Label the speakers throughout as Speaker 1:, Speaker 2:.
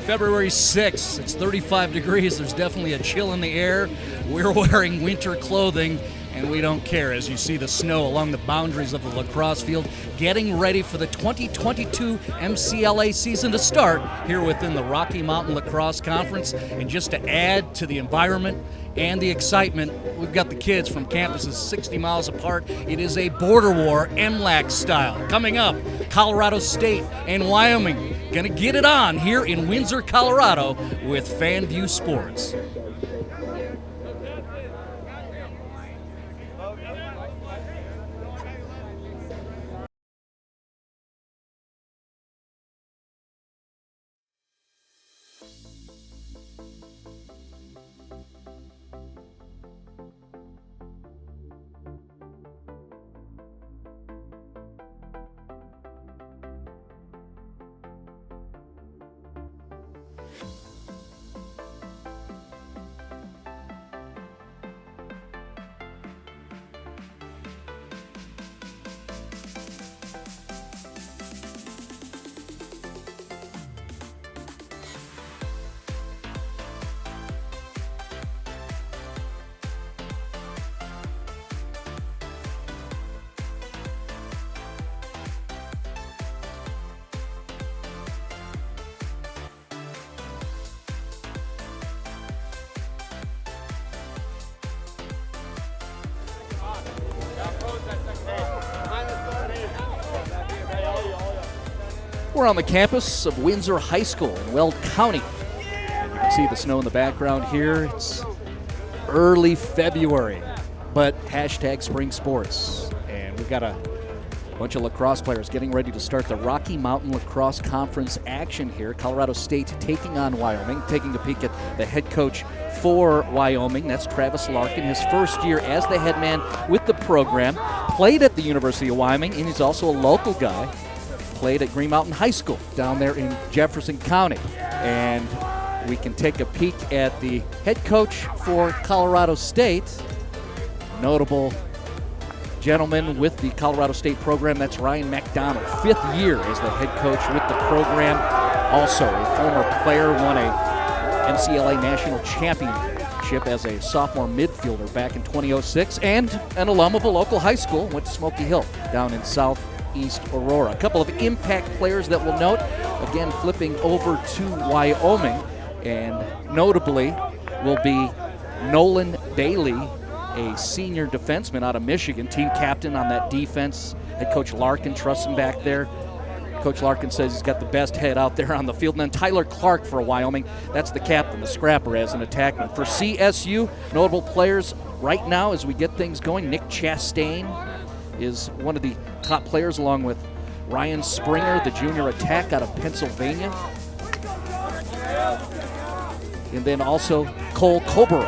Speaker 1: February 6th, it's 35 degrees. There's definitely a chill in the air. We're wearing winter clothing, and we don't care as you see the snow along the boundaries of the lacrosse field, getting ready for the 2022 MCLA season to start here within the Rocky Mountain Lacrosse Conference. And just to add to the environment and the excitement, we've got the kids from campuses 60 miles apart. It is a border war, MLAC style. Coming up, Colorado State and Wyoming gonna get it on here in Windsor, Colorado with FanView Sports. We're on the campus of Windsor High School in Weld County. And you can see the snow in the background here. It's early February, but hashtag spring sports. And we've got a bunch of lacrosse players getting ready to start the Rocky Mountain Lacrosse Conference action here. Colorado State taking on Wyoming, taking a peek at the head coach for Wyoming. That's Travis Larkin, his first year as the head man with the program. Played at the University of Wyoming, and he's also a local guy. Played at Green Mountain High School down there in Jefferson County. And we can take a peek at the head coach for Colorado State. Notable gentleman with the Colorado State program, that's Ryan McDonald. 5th year as the head coach with the program. Also a former player, won a MCLA National Championship as a sophomore midfielder back in 2006, and an alum of a local high school, went to Smoky Hill down in Southeast Aurora. A couple of impact players that we'll note, again flipping over to Wyoming, and notably will be Nolan Bailey, a senior defenseman out of Michigan, team captain on that defense. Head coach Larkin trusts him back there. Coach Larkin says he's got the best head out there on the field. And then Tyler Clark for Wyoming, that's the captain, the scrapper as an attackman. For CSU, notable players right now as we get things going, Nick Chastain is one of the top players, along with Ryan Springer, the junior attack out of Pennsylvania. And then also Cole Cobra,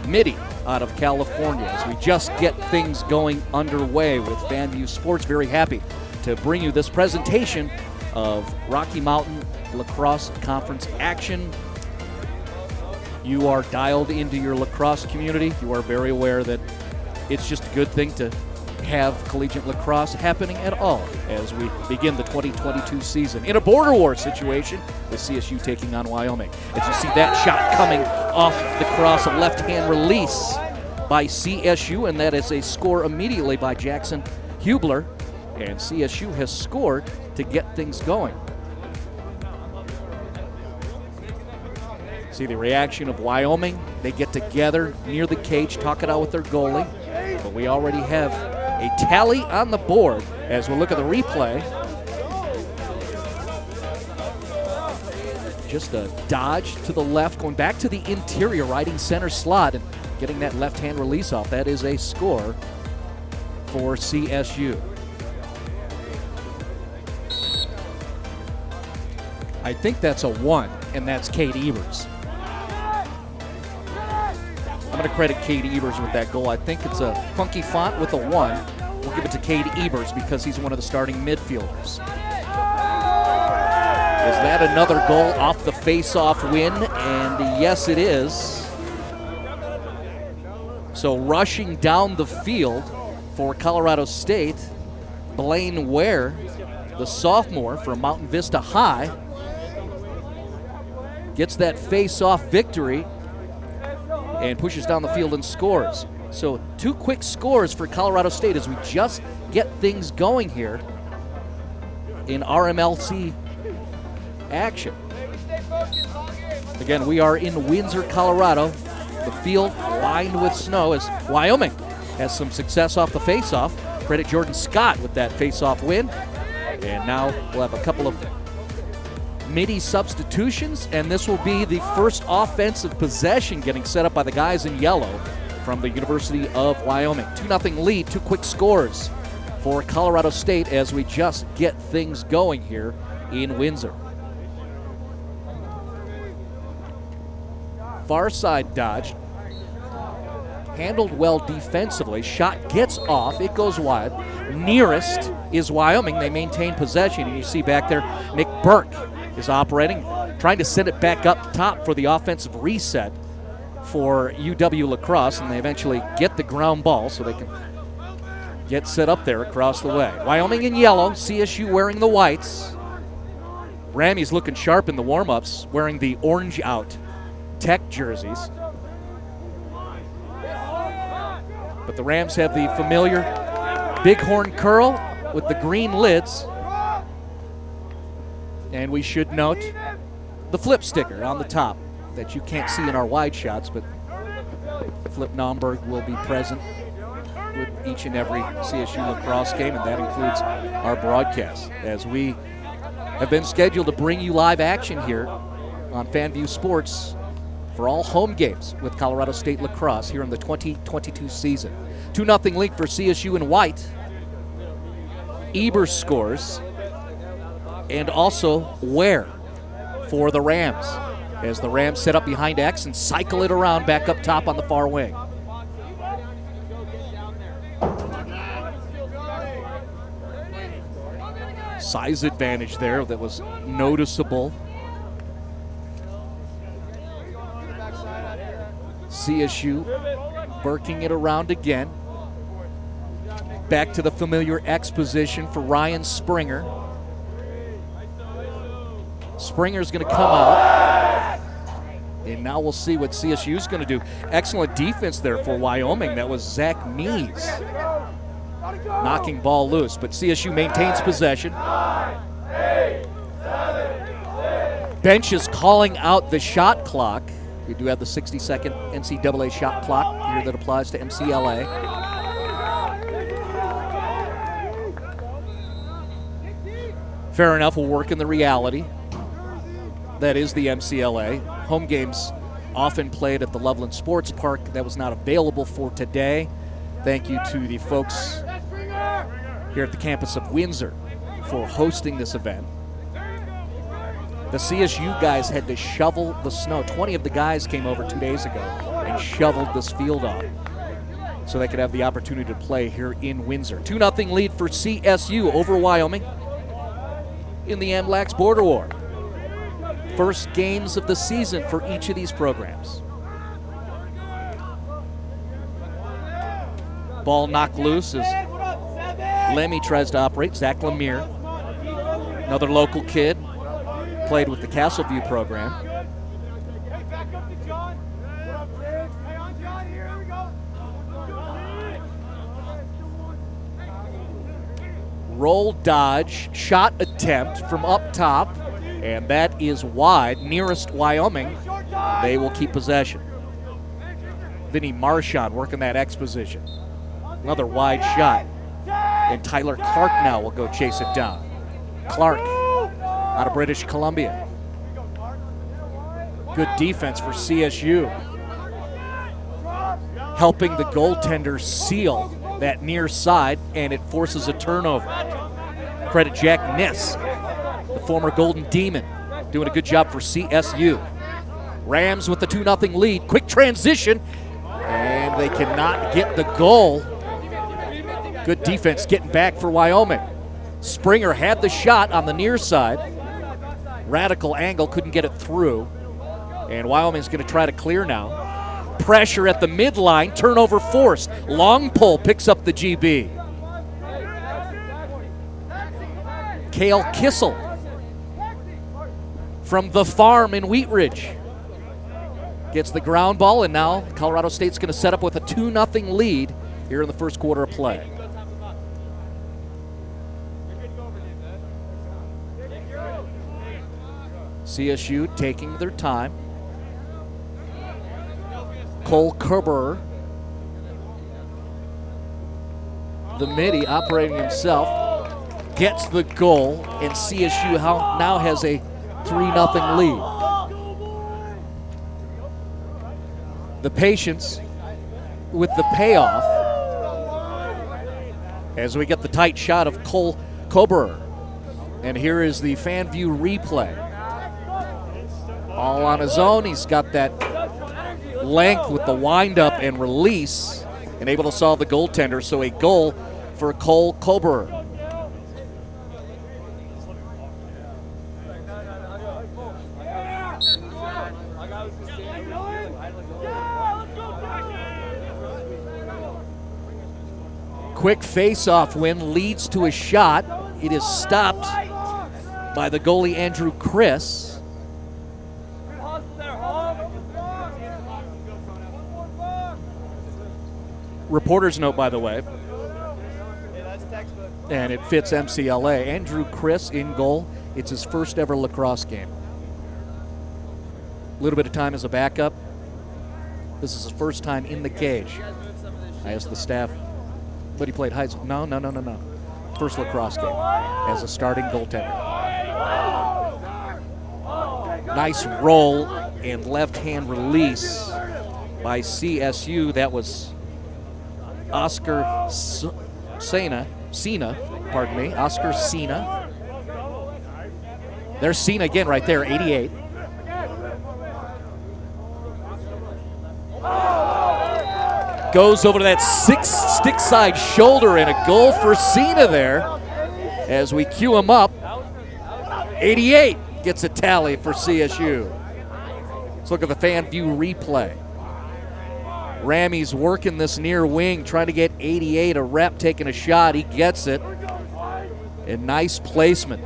Speaker 1: the midi out of California, as we just get things going underway with FanView Sports. Very happy to bring you this presentation of Rocky Mountain Lacrosse Conference action. You are dialed into your lacrosse community. You are very aware that it's just a good thing to have collegiate lacrosse happening at all as we begin the 2022 season in a border war situation with CSU taking on Wyoming. As you see that shot coming off the cross, a left-hand release by CSU, and that is a score immediately by Jackson Hubler, and CSU has scored to get things going. See the reaction of Wyoming. They get together near the cage, talk it out with their goalie, but we already have a tally on the board as we look at the replay. Just a dodge to the left, going back to the interior, riding center slot, and getting that left-hand release off. That is a score for CSU. I think that's a 1, and that's Cade Evers. I'm going to credit Cade Evers with that goal. I think it's a funky font with a 1. We'll give it to Cade Evers because he's one of the starting midfielders. Is that another goal off the face-off win? And yes, it is. So rushing down the field for Colorado State, Blaine Ware, the sophomore from Mountain Vista High. gets that face-off victory and pushes down the field and scores. So 2 quick scores for Colorado State as we just get things going here in RMLC action. Again, we are in Windsor, Colorado. The field lined with snow as Wyoming has some success off the face-off. Credit Jordan Scott with that face-off win. And now we'll have a couple of midi substitutions, and this will be the first offensive possession getting set up by the guys in yellow from the University of Wyoming. 2-0 lead, 2 quick scores for Colorado State as we just get things going here in Windsor. Far side dodged. Handled well defensively. Shot gets off. It goes wide. Nearest is Wyoming. They maintain possession. And you see back there, Nick Burke is operating, trying to send it back up top for the offensive reset for UW Lacrosse. And they eventually get the ground ball so they can get set up there across the way. Wyoming in yellow. CSU wearing the whites. Ramey's looking sharp in the warm-ups, wearing the orange out Tech jerseys. But the Rams have the familiar bighorn curl with the green lids. And we should note the flip sticker on the top that you can't see in our wide shots, but Flip Naumberg will be present with each and every CSU lacrosse game, and that includes our broadcast, as we have been scheduled to bring you live action here on FanView Sports for all home games with Colorado State lacrosse here in the 2022 season. 2-0 lead for CSU in white. Eber scores, and also Ware for the Rams, as the Rams set up behind X and cycle it around back up top on the far wing. Size advantage there that was noticeable. CSU working it around again. Back to the familiar X position for Ryan Springer. Springer's going to come out. And now we'll see what CSU's going to do. Excellent defense there for Wyoming. That was Zach Mees knocking ball loose. But CSU maintains possession. Bench is calling out the shot clock. We do have the 60-second NCAA shot clock here that applies to MCLA. Fair enough, we'll work in the reality. That is the MCLA. Home games often played at the Loveland Sports Park. That was not available for today. Thank you to the folks here at the campus of Windsor for hosting this event. The CSU guys had to shovel the snow. 20 of the guys came over 2 days ago and shoveled this field off so they could have the opportunity to play here in Windsor. 2-0 lead for CSU over Wyoming in the MLAX Border War. First games of the season for each of these programs. Ball knocked loose as Lemmy tries to operate. Zach Lemire, another local kid, played with the Castleview program. Roll dodge, shot attempt from up top, and that is wide. Nearest Wyoming, they will keep possession. Vinny Marchand working that X position. Another wide shot, and Tyler Clark now will go chase it down. Clark out of British Columbia. Good defense for CSU. Helping the goaltender seal that near side, and it forces a turnover. Credit Jack Niss, the former Golden Demon, doing a good job for CSU. Rams with the 2-0 lead. Quick transition, and they cannot get the goal. Good defense getting back for Wyoming. Springer had the shot on the near side. Radical angle, couldn't get it through. And Wyoming's going to try to clear now. Pressure at the midline, turnover forced. Long pull picks up the GB. Cale Kissel from the farm in Wheat Ridge. Gets the ground ball, and now Colorado State's going to set up with a 2-0 lead here in the first quarter of play. CSU taking their time. Cole Kerber, the midi operating himself, gets the goal, and CSU now has a 3-0 lead. The patience with the payoff as we get the tight shot of Cole Kerber. And here is the fan view replay. All on his own. He's got that length with the wind-up and release and able to solve the goaltender. So a goal for Cole Kerber. Quick face-off win leads to a shot. It is stopped by the goalie Andrew Chris. Reporter's note, by the way. And it fits MCLA. Andrew Chris in goal. It's his first ever lacrosse game. A little bit of time as a backup. This is his first time in the cage. I asked the staff, but he played high school. No. First lacrosse game as a starting goaltender. Nice roll and left-hand release by CSU. That was Oscar Oscar Cena. There's Cena again right there, 88. Goes over to that stick side shoulder, and a goal for Cena there as we cue him up. 88 gets a tally for CSU. Let's look at the fan view replay. Ramey's working this near wing, trying to get 88 a rep, taking a shot. He gets it. And nice placement.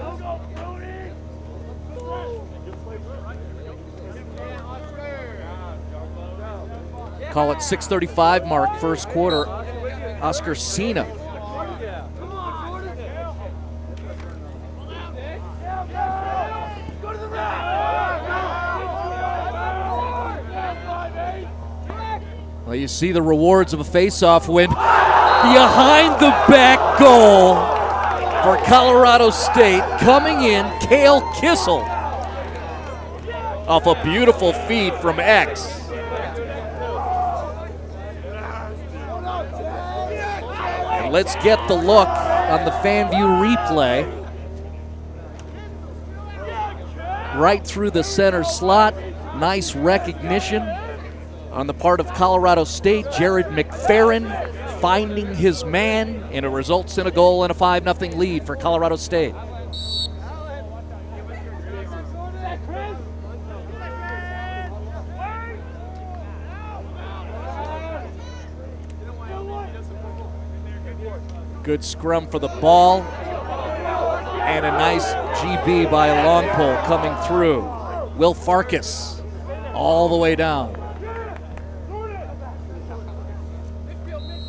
Speaker 1: Call it 6:35 mark, first quarter. Oscar Cena. Well, you see the rewards of a face-off win. Behind the back goal for Colorado State. Coming in, Cale Kissel. Off a beautiful feed from X. And let's get the look on the fan view replay. Right through the center slot. Nice recognition on the part of Colorado State. Jared McFerrin finding his man, and it results in a goal and a 5-0 lead for Colorado State. Good scrum for the ball, and a nice GB by a long pole coming through. Will Farkas all the way down.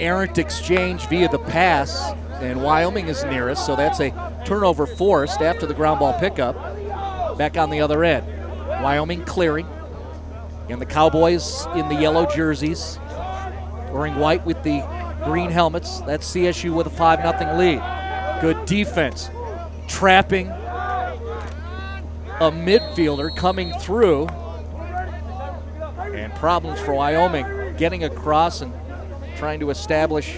Speaker 1: Errant exchange via the pass, and Wyoming is nearest, so that's a turnover forced after the ground ball pickup. Back on the other end. Wyoming clearing, and the Cowboys in the yellow jerseys, wearing white with the green helmets. That's CSU with a 5-0 lead. Good defense, trapping a midfielder coming through, and problems for Wyoming getting across and trying to establish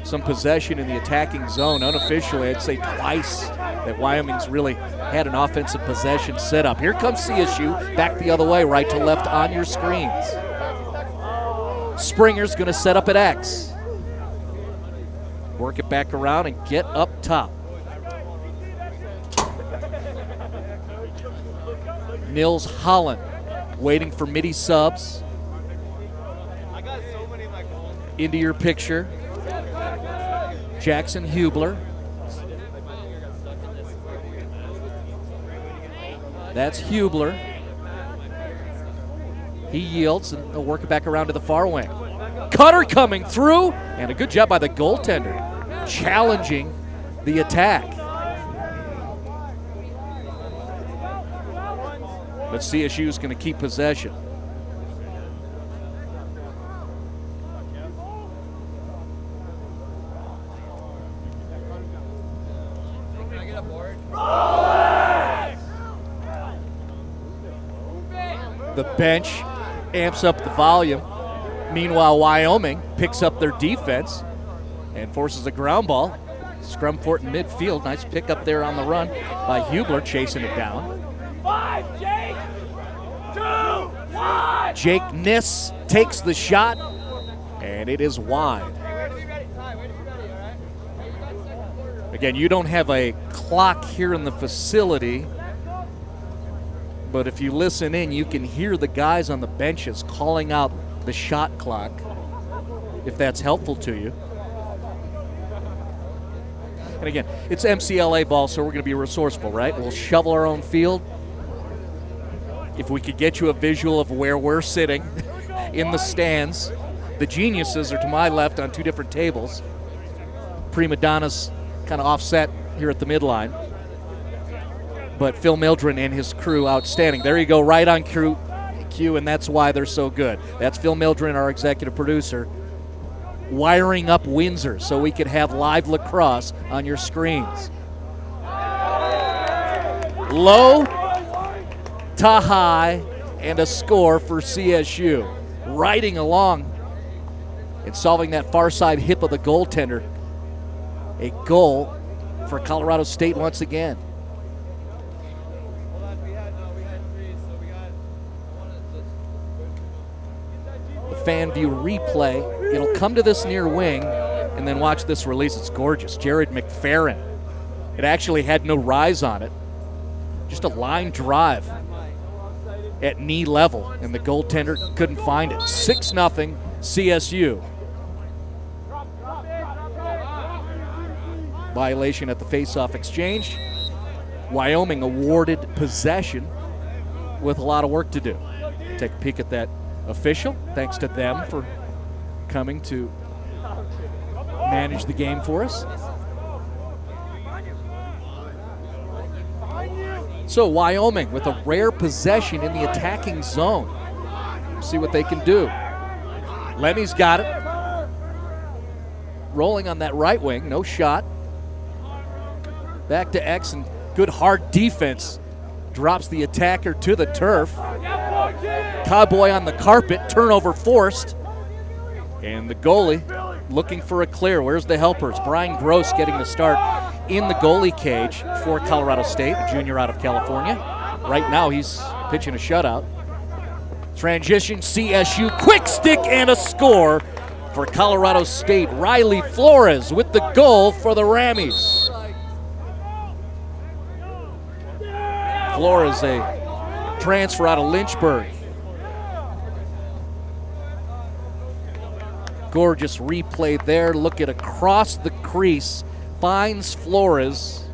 Speaker 1: some possession in the attacking zone. Unofficially, I'd say twice that Wyoming's really had an offensive possession set up. Here comes CSU, back the other way, right to left on your screens. Springer's gonna set up at X. Work it back around and get up top. Nils Holland waiting for midi subs. Into your picture, Jackson Hubler. That's Hubler. He yields, and they'll work it back around to the far wing. Cutter coming through, and a good job by the goaltender, challenging the attack. But CSU is going to keep possession. The bench amps up the volume. Meanwhile, Wyoming picks up their defense and forces a ground ball. Scrum fort in midfield. Nice pick up there on the run by Hubler, chasing it down.
Speaker 2: 5, Jake! 2, 1!
Speaker 1: Jake Niss takes the shot, and it is wide. Again, you don't have a clock here in the facility, but if you listen in, you can hear the guys on the benches calling out the shot clock, if that's helpful to you. And again, it's MCLA ball, so we're going to be resourceful, right? We'll shovel our own field. If we could get you a visual of where we're sitting in the stands, the geniuses are to my left on two different tables. Prima donnas kind of offset here at the midline. But Phil Mildren and his crew outstanding. There you go, right on cue, and that's why they're so good. That's Phil Mildren, our executive producer, wiring up Windsor so we could have live lacrosse on your screens. Low to high, and a score for CSU. Riding along and solving that far side hip of the goaltender. A goal for Colorado State once again. The fan view replay. It'll come to this near wing, and then watch this release. It's gorgeous. Jared McFerrin. It actually had no rise on it. Just a line drive at knee level, and the goaltender couldn't find it. 6-0 CSU. Violation at the face-off exchange. Wyoming awarded possession with a lot of work to do. Take a peek at that official. Thanks to them for coming to manage the game for us. So Wyoming with a rare possession in the attacking zone. See what they can do. Lemmy's got it. Rolling on that right wing, no shot. Back to X, and good hard defense. Drops the attacker to the turf. Cowboy on the carpet, turnover forced. And the goalie looking for a clear. Where's the helpers? Brian Gross getting the start in the goalie cage for Colorado State, a junior out of California. Right now he's pitching a shutout. Transition, CSU, quick stick and a score for Colorado State. Riley Flores with the goal for the Rammies. Flores, a transfer out of Lynchburg. Gorgeous replay there. Look at across the crease. Finds Flores.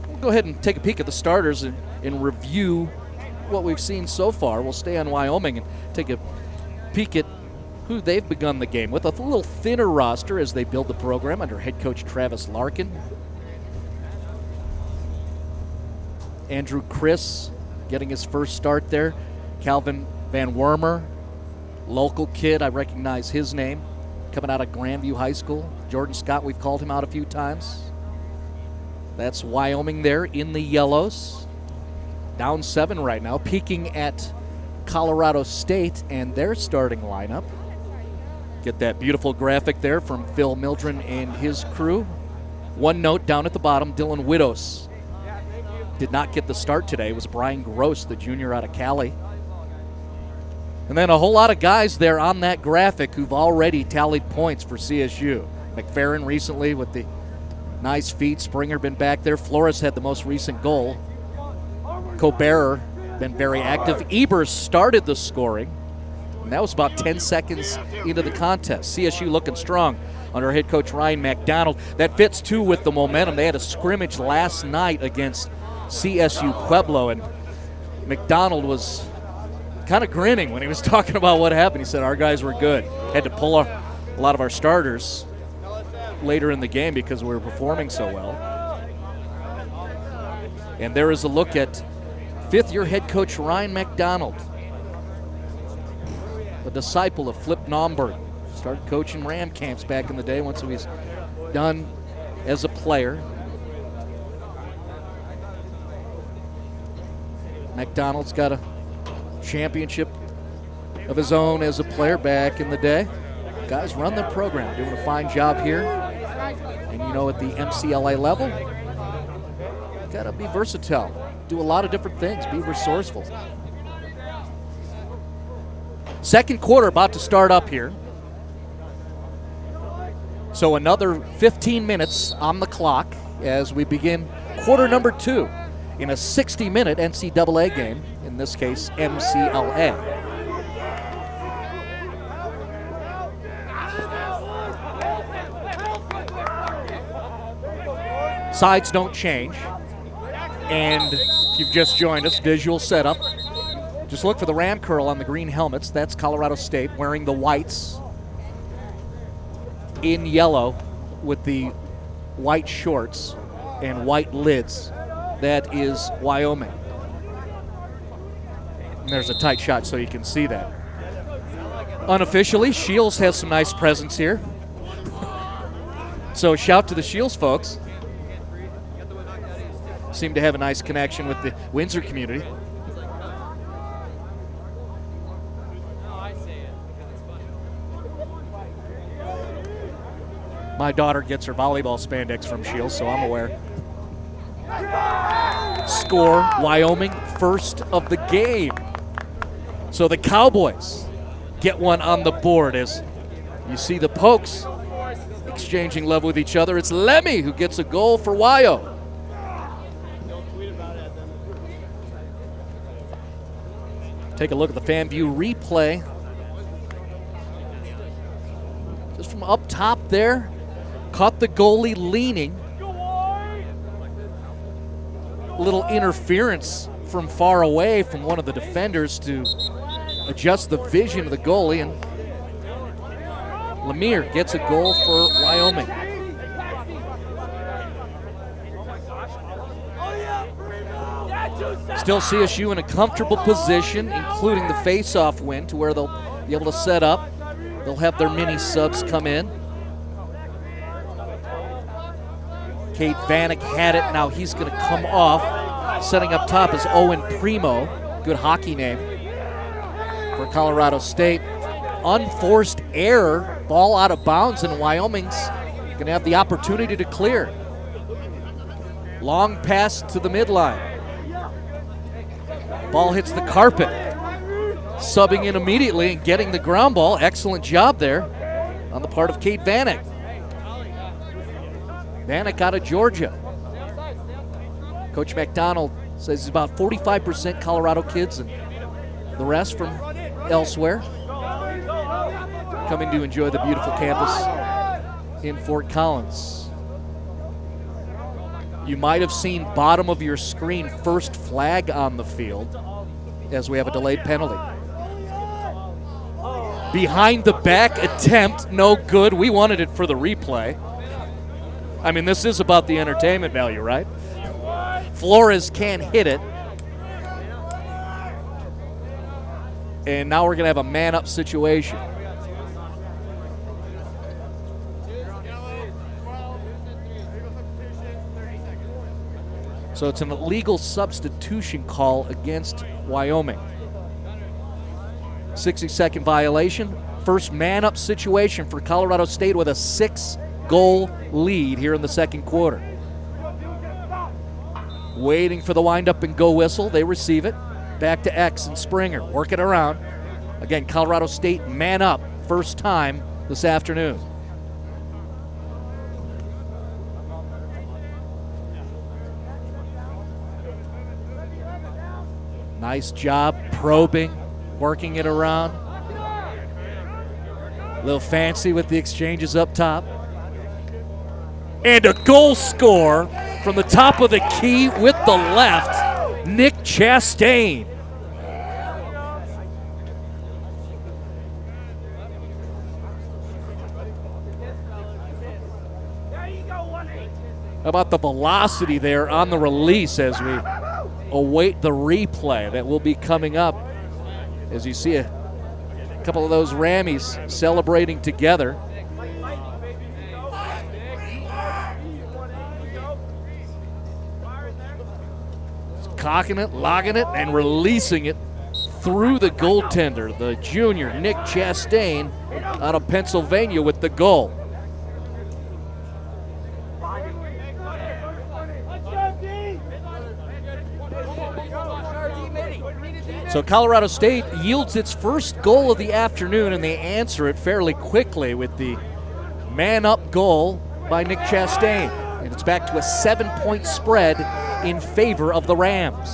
Speaker 1: We'll go ahead and take a peek at the starters and review what we've seen so far. We'll stay on Wyoming and take a peek at who they've begun the game with. A little thinner roster as they build the program under head coach Travis Larkin. Andrew Chris getting his first start there. Calvin Van Wormer, local kid, I recognize his name, coming out of Grandview High School. Jordan Scott, we've called him out a few times. That's Wyoming there in the yellows. Down 7 right now, peeking at Colorado State and their starting lineup. Get that beautiful graphic there from Phil Mildren and his crew. One note down at the bottom, Dylan Widows did not get the start today. It was Brian Gross, the junior out of Cali. And then a whole lot of guys there on that graphic who've already tallied points for CSU. McFerrin recently with the nice feet. Springer been back there. Flores had the most recent goal. Coberer been very active. Ebers started the scoring. And that was about 10 seconds into the contest. CSU looking strong under head coach Ryan McDonald. That fits, too, with the momentum. They had a scrimmage last night against CSU Pueblo, and McDonald was kind of grinning when he was talking about what happened. He said, our guys were good. Had to pull a lot of our starters later in the game because we were performing so well. And there is a look at fifth-year head coach Ryan McDonald, a disciple of Flip Naumburg. Started coaching Ram camps back in the day once he was done as a player. McDonald's got a championship of his own as a player back in the day. Guys run the program, doing a fine job here. And you know, at the MCLA level, got to be versatile, do a lot of different things, be resourceful. Second quarter about to start up here. So another 15 minutes on the clock as we begin quarter number 2 in a 60-minute NCAA game, in this case MCLA. Sides don't change. And if you've just joined us, visual setup. Just look for the Ram curl on the green helmets. That's Colorado State wearing the whites in yellow with the white shorts and white lids. That is Wyoming. And there's a tight shot so you can see that. Unofficially, Shields has some nice presence here. So shout to the Shields folks. Seem to have a nice connection with the Windsor community. My daughter gets her volleyball spandex from Shields, so I'm aware. Score, Wyoming, first of the game. So the Cowboys get one on the board as you see the Pokes exchanging love with each other. It's Lemmy who gets a goal for Wyo. Take a look at the fan view replay. Just from up top there, caught the goalie leaning. A little interference from far away from one of the defenders to adjust the vision of the goalie, and Lemire gets a goal for Wyoming. Still CSU in a comfortable position, including the face-off win, to where they'll be able to set up. They'll have their mini subs come in. Kate Vanek had it, now he's going to come off. Setting up top is Owen Primo, good hockey name for Colorado State. Unforced error, ball out of bounds, and Wyoming's going to have the opportunity to clear. Long pass to the midline. Ball hits the carpet. Subbing in immediately and getting the ground ball. Excellent job there on the part of Kate Vanek. Vanek out of Georgia. Coach McDonald says he's about 45% Colorado kids and the rest from elsewhere. Coming to enjoy the beautiful campus in Fort Collins. You might have seen bottom of your screen first flag on the field as we have a delayed penalty. Behind the back attempt, no good. We wanted it for the replay. I mean, this is about the entertainment value, right? Flores can't hit it. And now we're going to have a man-up situation. So it's an illegal substitution call against Wyoming. 60-second violation. First man-up situation for Colorado State with a 6-goal lead here in the second quarter. Waiting for the wind-up and go whistle. They receive it. Back to X and Springer. Work it around. Again, Colorado State man-up. First time this afternoon. Nice job probing, working it around. A little fancy with the exchanges up top. And a goal score from the top of the key with the left, Nick Chastain. How about the velocity there on the release as we await the replay that will be coming up, as you see a couple of those Rammies celebrating together. Cocking it, logging it, and releasing it through the goaltender, the junior Nick Chastain out of Pennsylvania with the goal. So Colorado State yields its first goal of the afternoon, and they answer it fairly quickly with the man-up goal by Nick Chastain. And it's back to a 7-point spread in favor of the Rams.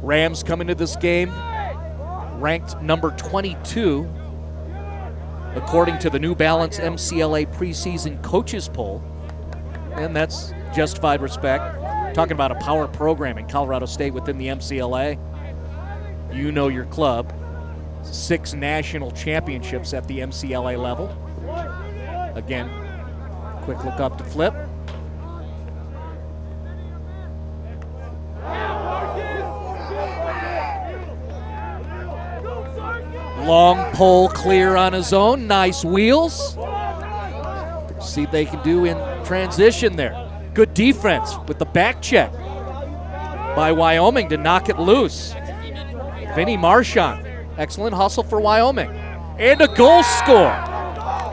Speaker 1: Rams come into this game ranked number 22, according to the New Balance MCLA preseason coaches poll. And that's justified respect. Talking about a power program in Colorado State within the MCLA. You know your club. 6 national championships at the MCLA level. Again, quick look up to flip. Long pole clear on his own. Nice wheels. See what they can do in transition there. Good defense with the back check by Wyoming to knock it loose. Vinny Marchand, excellent hustle for Wyoming. And a goal score.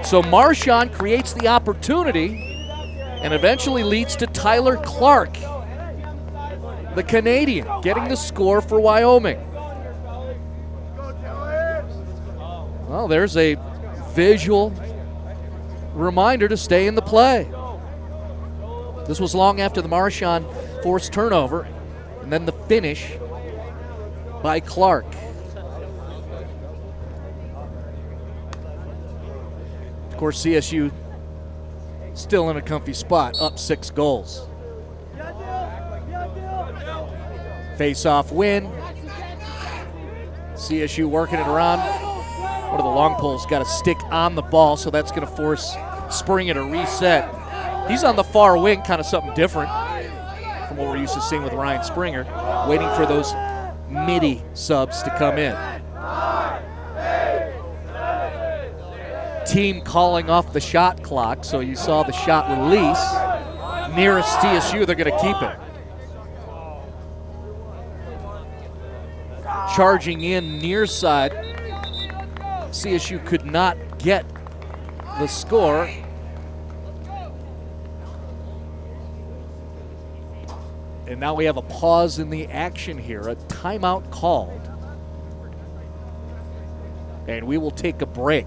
Speaker 1: So Marchand creates the opportunity and eventually leads to Tyler Clark, the Canadian, getting the score for Wyoming. Well, there's a visual reminder to stay in the play. This was long after the Marchand forced turnover, and then the finish by Clark. Of course, CSU still in a comfy spot, up 6 goals. Face-off win. CSU working it around. One of the long poles got a stick on the ball, so that's going to force Springer to reset. He's on the far wing, kind of something different from what we're used to seeing with Ryan Springer, waiting for those midi subs to come in. Team calling off the shot clock, so you saw the shot release. Nearest CSU, they're going to keep it. Charging in near side, CSU could not get the score. And now we have a pause in the action here, a timeout called. And we will take a break.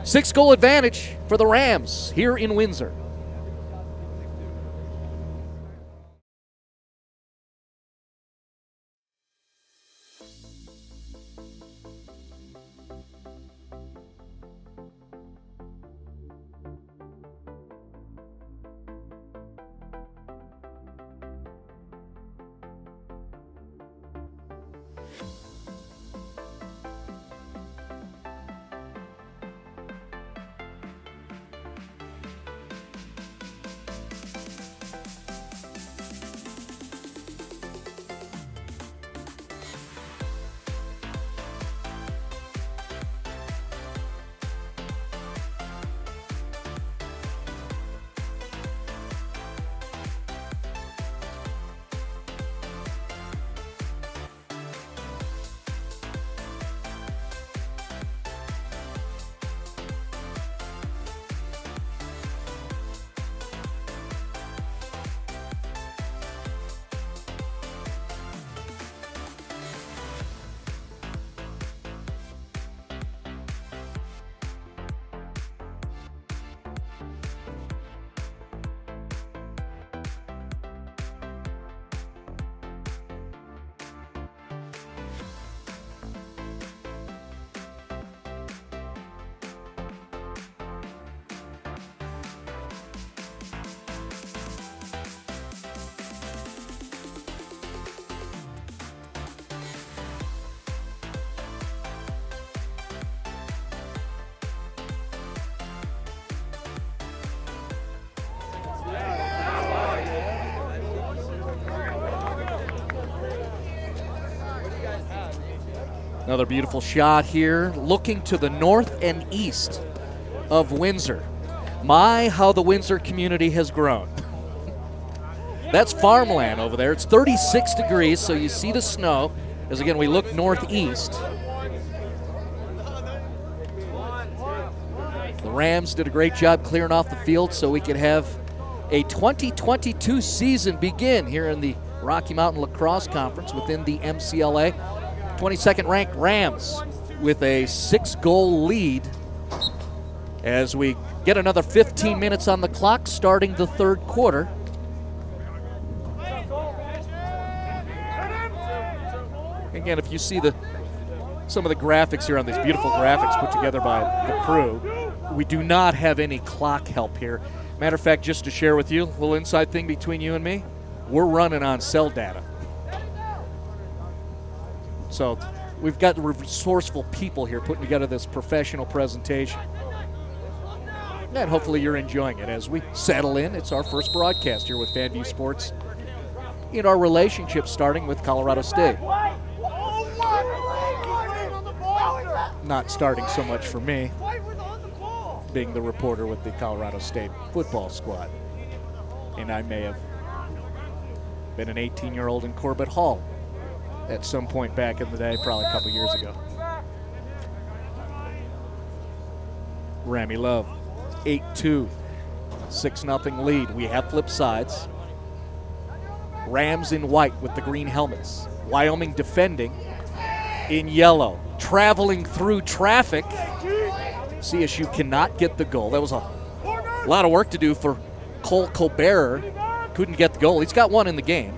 Speaker 1: 6-goal advantage for the Rams here in Windsor. Another beautiful shot here, looking to the north and east of Windsor. My, how the Windsor community has grown. That's farmland over there. It's 36 degrees, so you see the snow. As again, we look northeast. The Rams did a great job clearing off the field so we could have a 2022 season begin here in the Rocky Mountain Lacrosse Conference within the MCLA. 22nd ranked Rams with a 6-goal lead as we get another 15 minutes on the clock starting the third quarter. Again, if you see some of the graphics here on these beautiful graphics put together by the crew, we do not have any clock help here. Matter of fact, just to share with you, a little inside thing between you and me, we're running on cell data. So we've got resourceful people here putting together this professional presentation. And hopefully you're enjoying it as we settle in. It's our first broadcast here with FanView Sports in our relationship starting with Colorado State. Not starting so much for me, being the reporter with the Colorado State football squad. And I may have been an 18-year-old in Corbett Hall at some point back in the day, probably a couple years ago. Rami Love, 8-2, 6-0 lead. We have flip sides. Rams in white with the green helmets. Wyoming defending in yellow. Traveling through traffic. CSU cannot get the goal. That was a lot of work to do for Cole Colbert. Couldn't get the goal. He's got one in the game.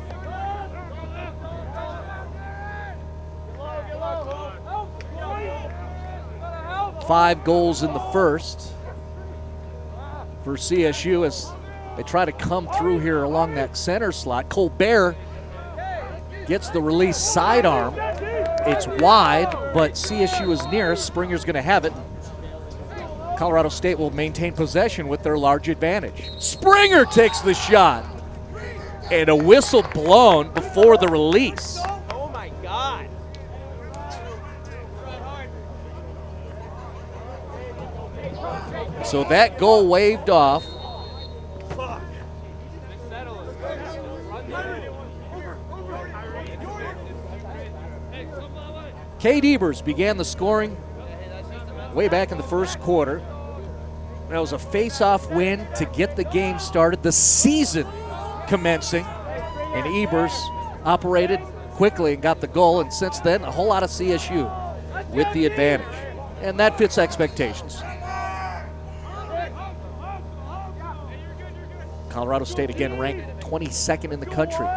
Speaker 1: Five goals in the first for CSU as they try to come through here along that center slot. Colbert gets the release sidearm. It's wide, but CSU is nearest. Springer's going to have it. Colorado State will maintain possession with their large advantage. Springer takes the shot. And a whistle blown before the release.
Speaker 2: Oh my God.
Speaker 1: So that goal waved off. Cade Ebers began the scoring way back in the first quarter. That was a face-off win to get the game started, the season commencing, and Ebers operated quickly and got the goal, and since then, a whole lot of CSU with the advantage, and that fits expectations. Colorado State again ranked 22nd in the country.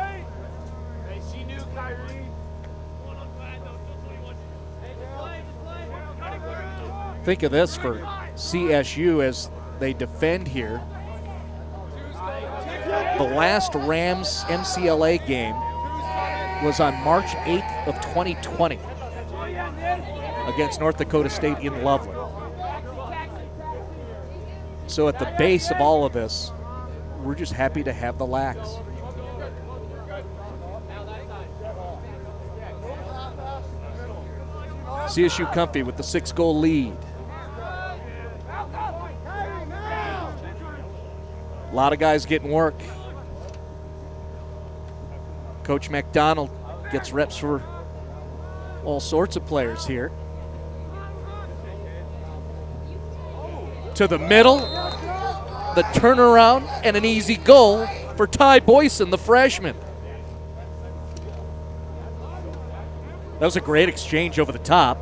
Speaker 1: Think of this for CSU as they defend here. The last Rams MCLA game was on March 8th of 2020 against North Dakota State in Loveland. So at the base of all of this, we're just happy to have the Lacs. CSU comfy with the 6-goal lead. A lot of guys getting work. Coach McDonald gets reps for all sorts of players here. To the middle, the turnaround, and an easy goal for Ty Boyson, the freshman. That was a great exchange over the top,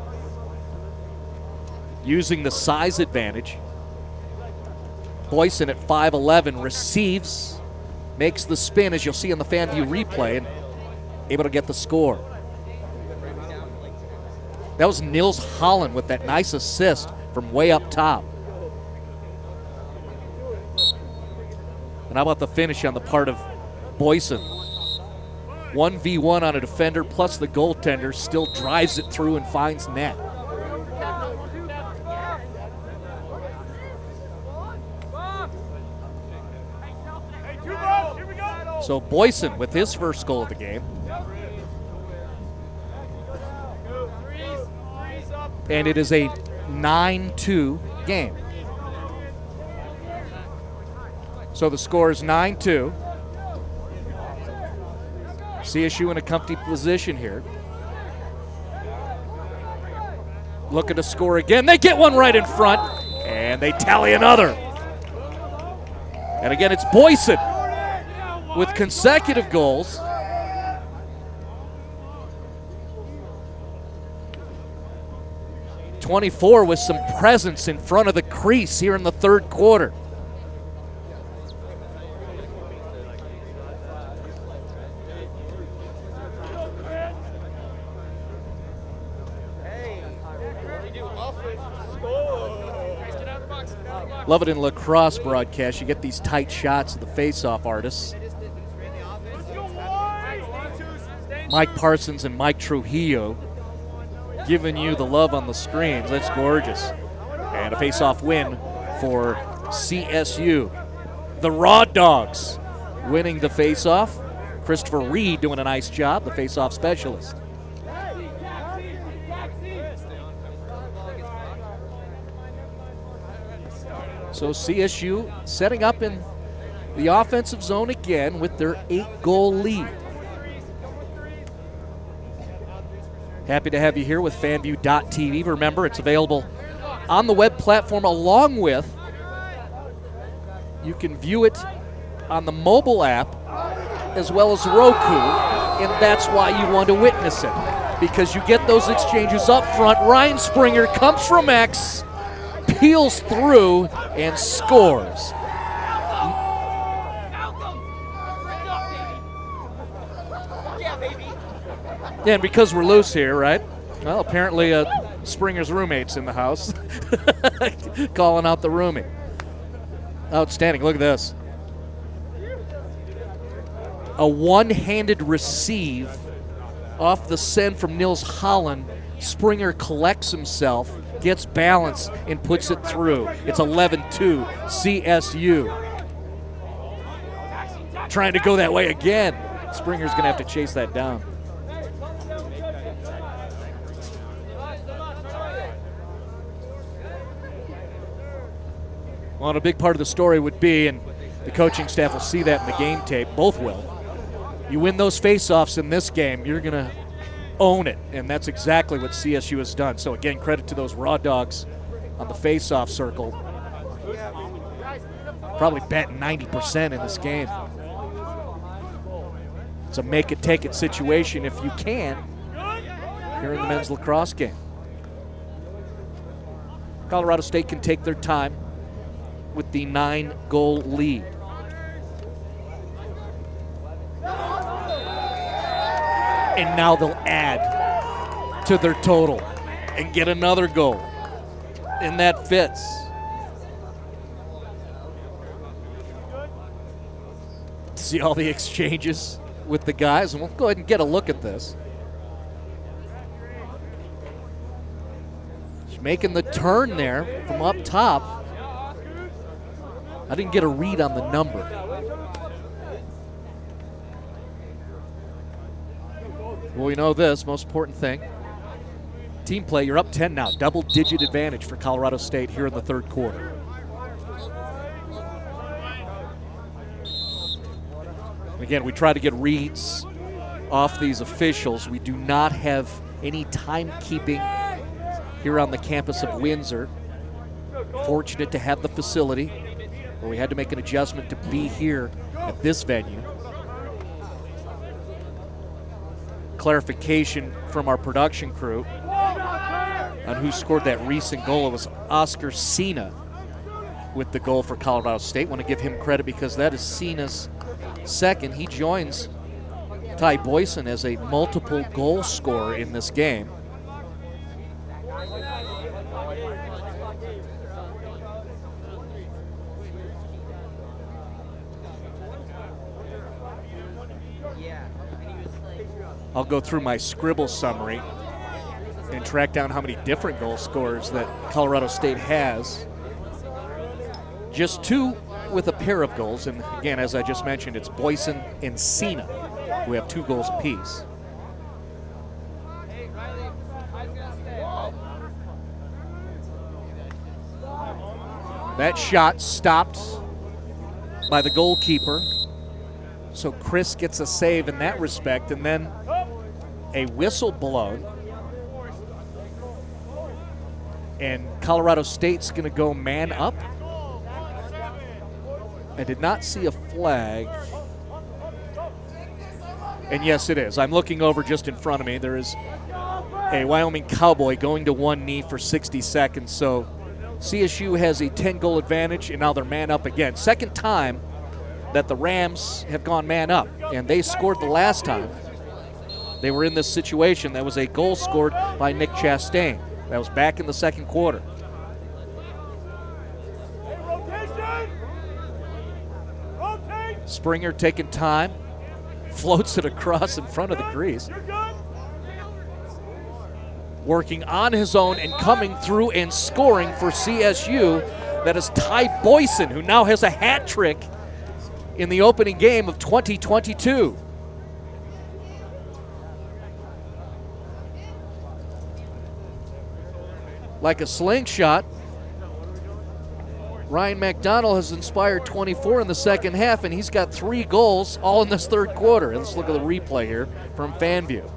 Speaker 1: using the size advantage. Boyson at 5'11" receives, makes the spin, as you'll see on the FanView replay, and able to get the score. That was Nils Holland with that nice assist from way up top. And how about the finish on the part of Boyson? 1v1 on a defender, plus the goaltender still drives it through and finds net. So Boyson with his first goal of the game. And it is a 9-2 game. So the score is 9-2. CSU in a comfy position here. Looking to score again. They get one right in front, and they tally another. And again, it's Boyson with consecutive goals. '24 with some presence in front of the crease here in the third quarter. Love it in lacrosse broadcast. You get these tight shots of the face-off artists. Mike Parsons and Mike Trujillo giving you the love on the screens. That's gorgeous. And a face-off win for CSU. The Raw Dogs winning the face-off. Christopher Reed doing a nice job, the face-off specialist. So CSU setting up in the offensive zone again with their 8-goal lead. Happy to have you here with FanView.tv. Remember, it's available on the web platform along with, you can view it on the mobile app as well as Roku, and that's why you want to witness it, because you get those exchanges up front. Ryan Springer comes from X, peels through, and scores. Yeah, and because we're loose here, right? Well, apparently Springer's roommate's in the house. Calling out the roomie. Outstanding. Look at this. A one-handed receive off the send from Nils Holland. Springer collects himself, gets balance, and puts it through. It's 11-2 CSU. Trying to go that way again. Springer's going to have to chase that down. Well, and a big part of the story would be, and the coaching staff will see that in the game tape, both will. You win those face-offs in this game, you're going to own it, and that's exactly what CSU has done. So again, credit to those Raw Dogs on the face-off circle. Probably betting 90% in this game. It's a make-it-take-it situation if you can here in the men's lacrosse game. Colorado State can take their time with the 9-goal lead. And now they'll add to their total and get another goal. And that fits. See all the exchanges with the guys, and we'll go ahead and get a look at this. She's making the turn there from up top. I didn't get a read on the number. Well, we know this, most important thing. Team play, you're up 10 now. Double-digit advantage for Colorado State here in the third quarter. Again, we try to get reads off these officials. We do not have any timekeeping here on the campus of Windsor. Fortunate to have the facility, where we had to make an adjustment to be here at this venue. Clarification from our production crew on who scored that recent goal. It was Oscar Cena with the goal for Colorado State. Want to give him credit because that is Cena's second. He joins Ty Boyson as a multiple goal scorer in this game. I'll go through my scribble summary and track down how many different goal scorers that Colorado State has. Just 2 with a pair of goals. And again, as I just mentioned, it's Boyson and Cena who have 2 goals apiece. That shot stopped by the goalkeeper. So Chris gets a save in that respect, and then a whistle blown. And Colorado State's going to go man up. I did not see a flag. And yes, it is. I'm looking over just in front of me. There is a Wyoming Cowboy going to one knee for 60 seconds. So CSU has a 10-goal advantage, and now they're man up again. Second time that the Rams have gone man up, and they scored the last time they were in this situation. That was a goal scored by Nick Chastain. That was back in the second quarter. Springer taking time, floats it across in front of the crease. Working on his own and coming through and scoring for CSU. That is Ty Boyson, who now has a hat trick in the opening game of 2022. Like a slingshot, Ryan McDonald has inspired 24 in the second half, and he's got 3 goals all in this third quarter. Let's look at the replay here from FanView.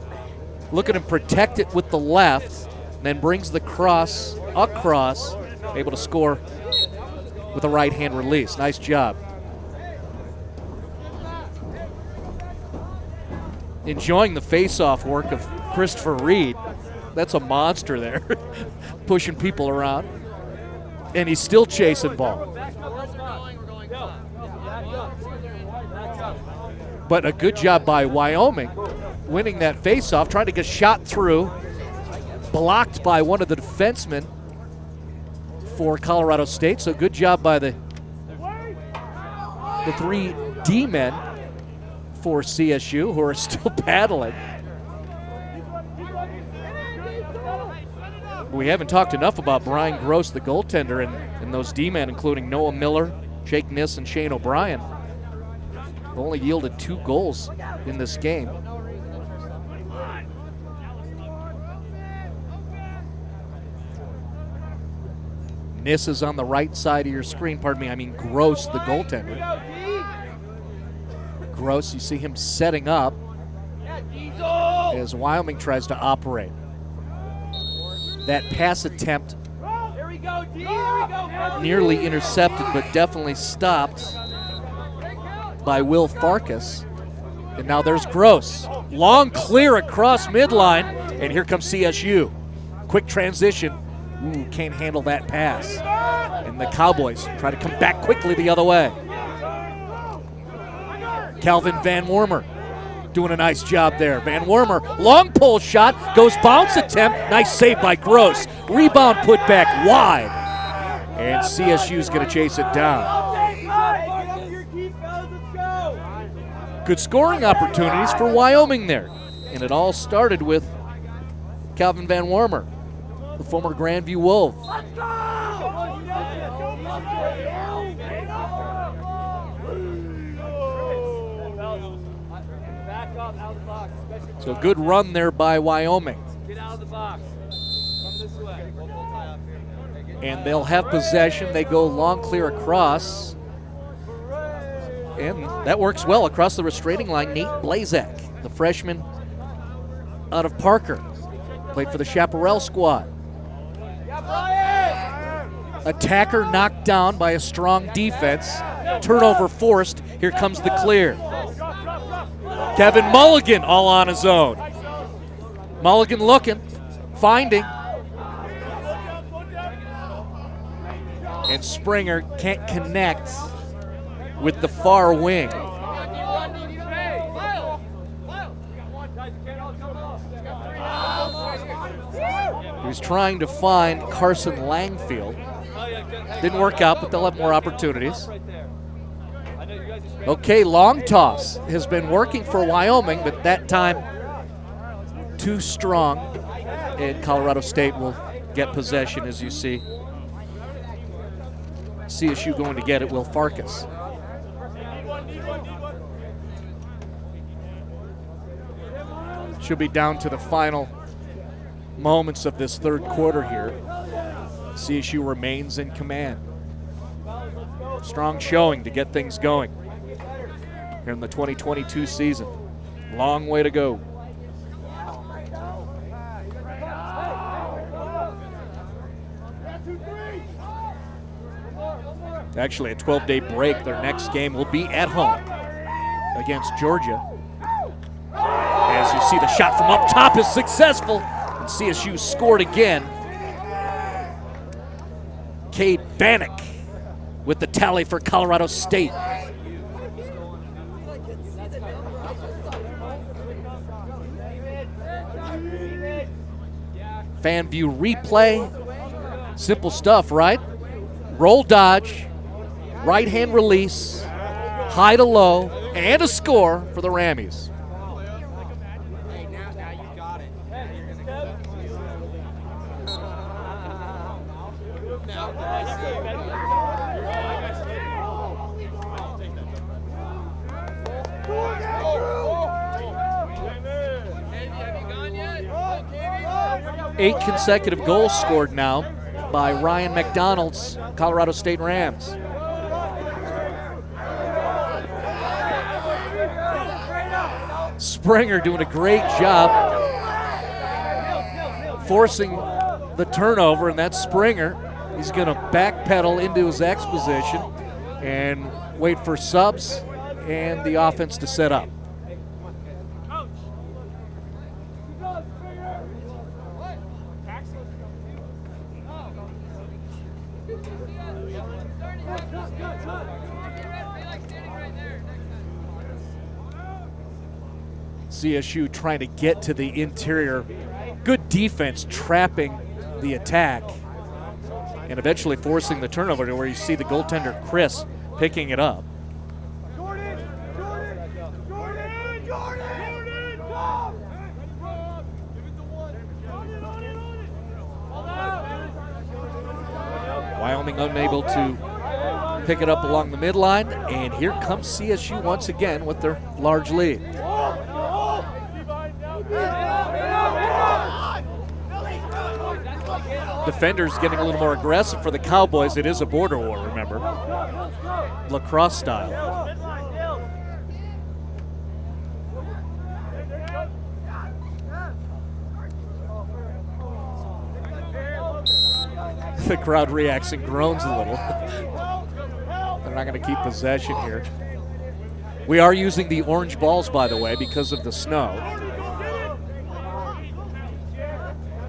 Speaker 1: Look at him protect it with the left, then brings the cross across, able to score with a right-hand release. Nice job. Enjoying the face-off work of Christopher Reed. That's a monster there, pushing people around. And he's still chasing ball. But a good job by Wyoming, winning that face-off, trying to get shot through, blocked by one of the defensemen for Colorado State. So good job by the 3 D-men for CSU, who are still battling. We haven't talked enough about Brian Gross, the goaltender, and those D-men, including Noah Miller, Jake Niss, and Shane O'Brien. They've only yielded 2 goals in this game. Niss is on the right side of your screen. Pardon me, I mean Gross, the goaltender. Gross, you see him setting up as Wyoming tries to operate. That pass attempt nearly intercepted, but definitely stopped by Will Farkas. And now there's Gross. Long clear across midline, and here comes CSU. Quick transition. Ooh, can't handle that pass. And the Cowboys try to come back quickly the other way. Calvin Van Wormer doing a nice job there. Van Wormer, long pull shot, goes bounce attempt. Nice save by Gross. Rebound put back wide. And CSU's going to chase it down. Good scoring opportunities for Wyoming there. And it all started with Calvin Van Wormer, the former Grandview Wolf. So good run there by Wyoming.
Speaker 2: Get out of the box. Come this way.
Speaker 1: And they'll have possession. They go long clear across. And that works well across the restraining line. Nate Blazak, the freshman out of Parker, played for the Chaparral squad. Attacker knocked down by a strong defense. Turnover forced. Here comes the clear. Kevin Mulligan all on his own. Mulligan looking, finding. And Springer can't connect with the far wing. He was trying to find Carson Langfield. Didn't work out, but they'll have more opportunities. Okay, long toss has been working for Wyoming, but that time too strong. And Colorado State will get possession, as you see. CSU going to get it, Will Farkas. Should be down to the final moments of this third quarter here. CSU remains in command. Strong showing to get things going here in the 2022 season. Long way to go. Actually, a 12-day break. Their next game will be at home against Georgia. As you see, the shot from up top is successful, and CSU scored again. Cade Bannock with the tally for Colorado State. Fan view replay. Simple stuff, right? Roll dodge, right hand release, high to low, and a score for the Rammies. Eight consecutive goals scored now by Ryan McDonald's Colorado State Rams. Springer doing a great job forcing the turnover, and that's Springer. He's going to backpedal into his X position and wait for subs and the offense to set up. CSU trying to get to the interior. Good defense trapping the attack and eventually forcing the turnover to where you see the goaltender Chris picking it up. Wyoming unable to pick it up along the midline, and here comes CSU once again with their large lead. Defenders getting a little more aggressive for the Cowboys. It is a border war, remember. Lacrosse style. The crowd reacts and groans a little. They're not going to keep possession here. We are using the orange balls, by the way, because of the snow.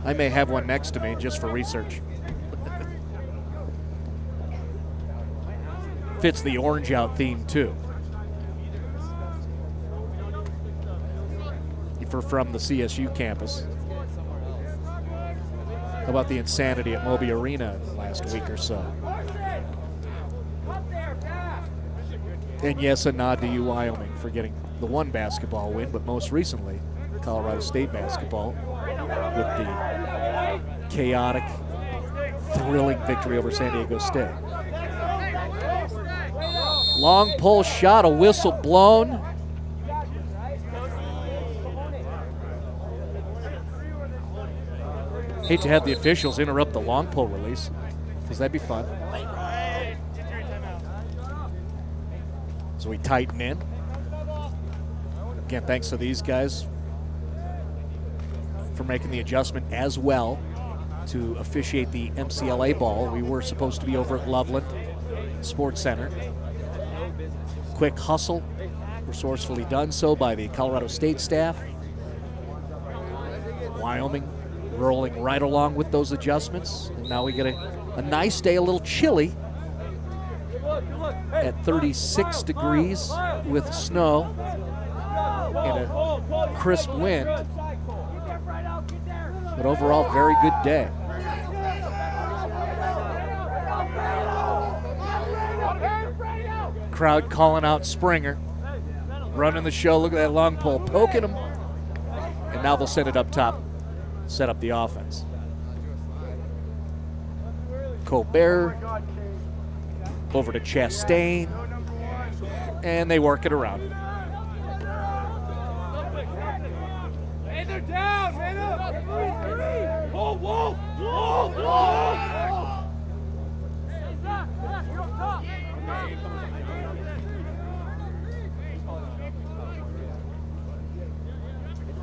Speaker 1: I may have one next to me just for research. Fits the orange out theme too. If we're from the CSU campus. How about the insanity at Moby Arena last week or so? And yes, a nod to you, Wyoming, for getting the one basketball win, but most recently, Colorado State basketball with the chaotic, thrilling victory over San Diego State. Long pull shot, a whistle blown. Hate to have the officials interrupt the long pull release, because that'd be fun. So we tighten in. Again, thanks to these guys for making the adjustment as well to officiate the MCLA ball. We were supposed to be over at Loveland Sports Center. Quick hustle, resourcefully done so by the Colorado State staff. Wyoming rolling right along with those adjustments. And now we get a nice day, a little chilly at 36 degrees with snow and a crisp wind. But overall, very good day. Crowd calling out Springer. Running the show, look at that long pole, poking him. And now they'll send it up top, set up the offense. Colbert over to Chastain, and they work it around.
Speaker 2: Hey, they're down, man up. Oh, Wolf! Wolf! Wolf!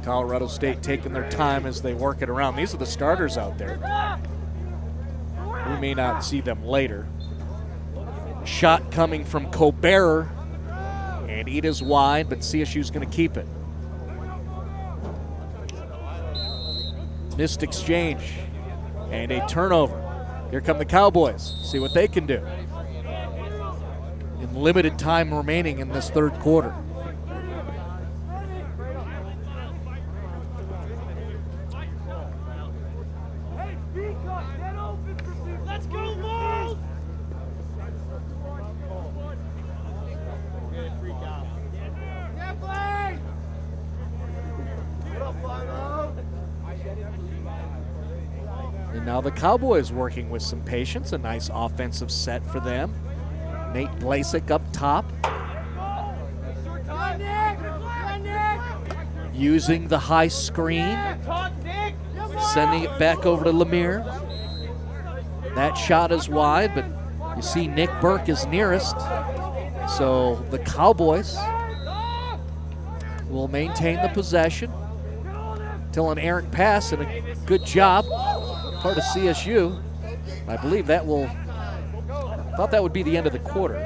Speaker 1: Colorado State taking their time as they work it around. These are the starters out there. We may not see them later. Shot coming from Colbert, and it is wide, but CSU's going to keep it. Missed exchange and a turnover. Here come the Cowboys. See what they can do in limited time remaining in this third quarter.
Speaker 2: Let's go, Wolf!
Speaker 1: And now the Cowboys working with some patience. A nice offensive set for them. Nate Blasek up top. Using the high screen. Sending it back over to Lemire. That shot is wide, but you see Nick Burke is nearest. So the Cowboys will maintain the possession till an errant pass, and a good job, part of CSU. I believe that will, thought that would be the end of the quarter,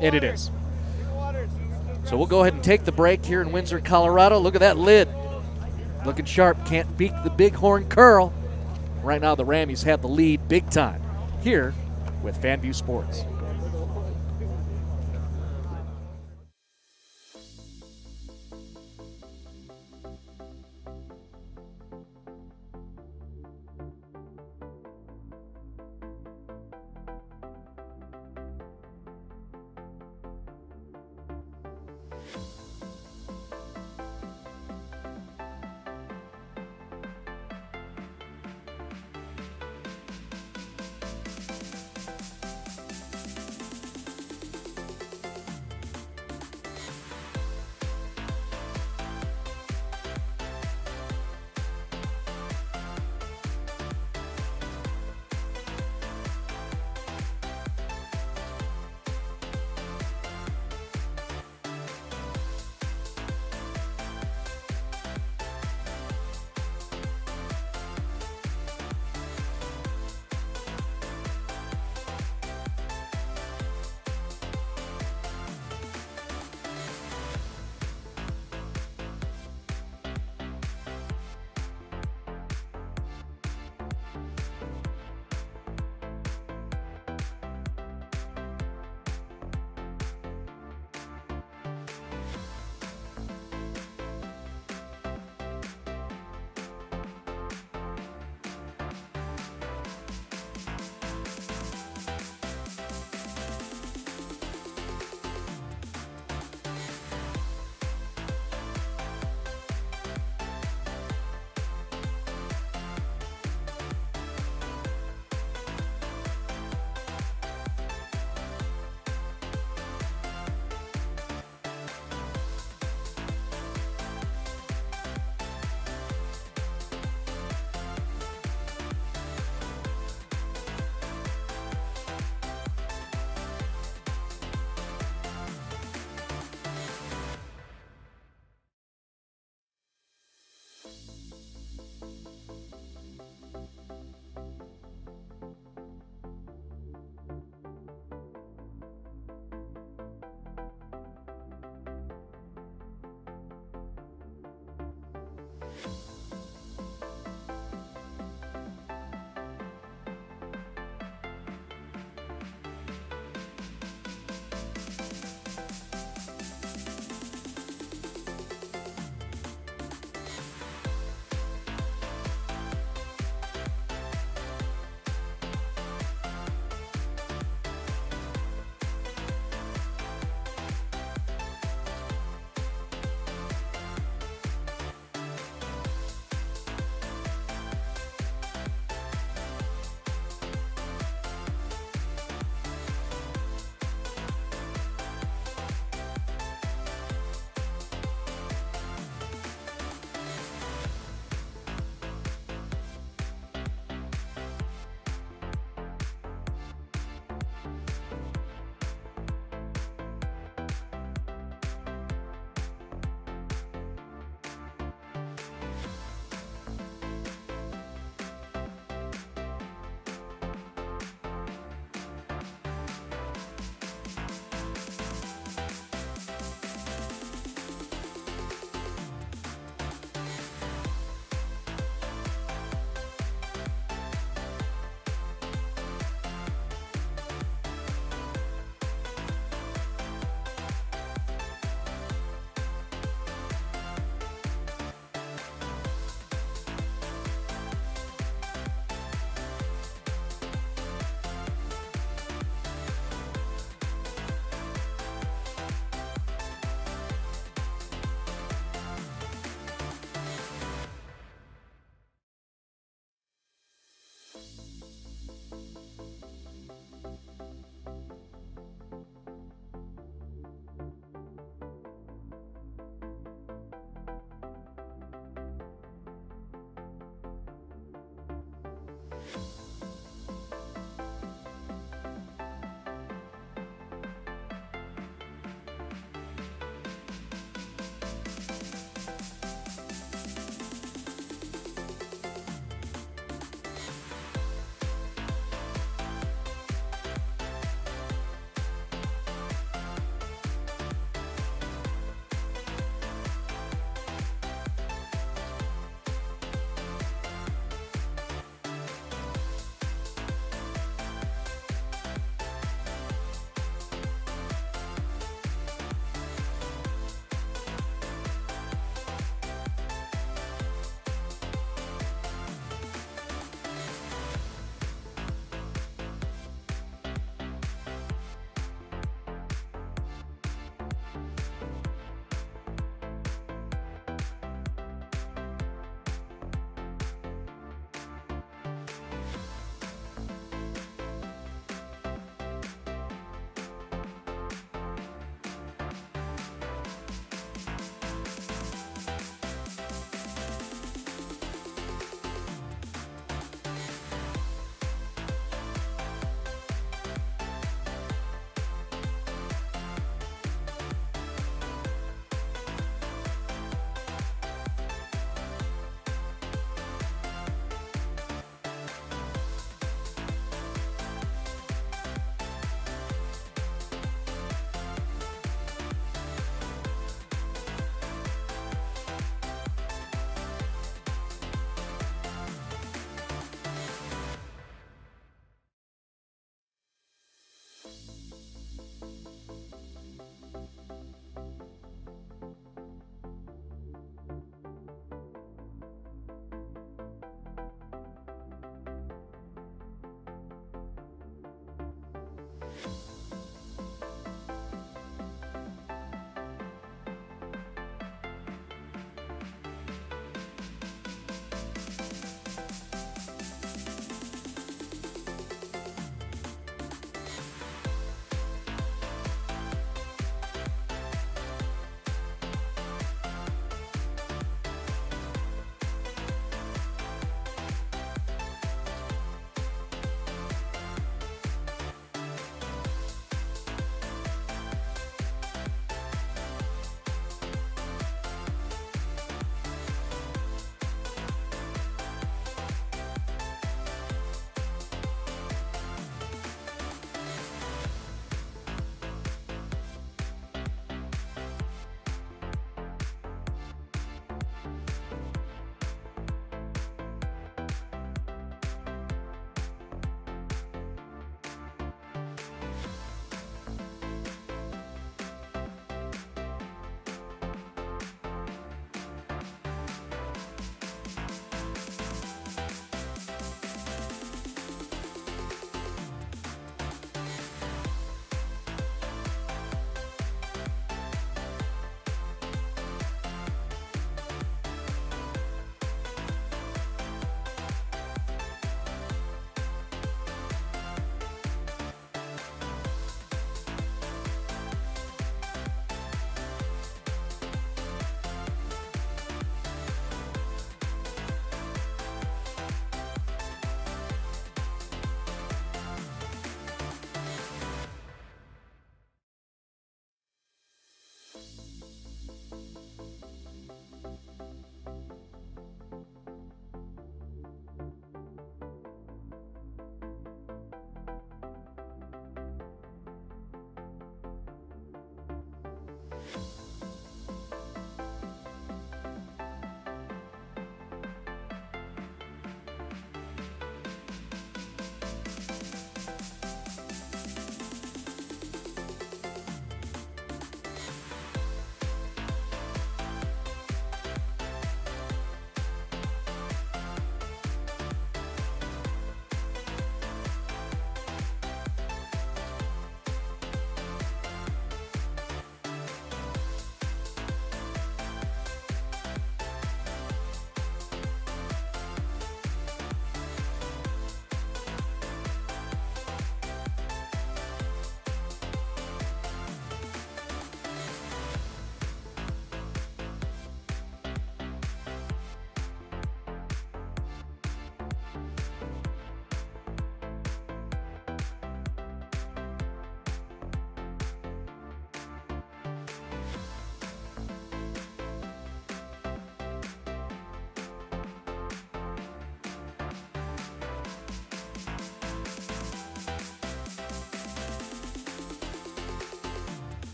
Speaker 1: and it is. So we'll go ahead and take the break here in Windsor, Colorado. Look at that lid. Looking sharp, can't beat the bighorn curl. Right now the Rammies have the lead big time here with FanView Sports.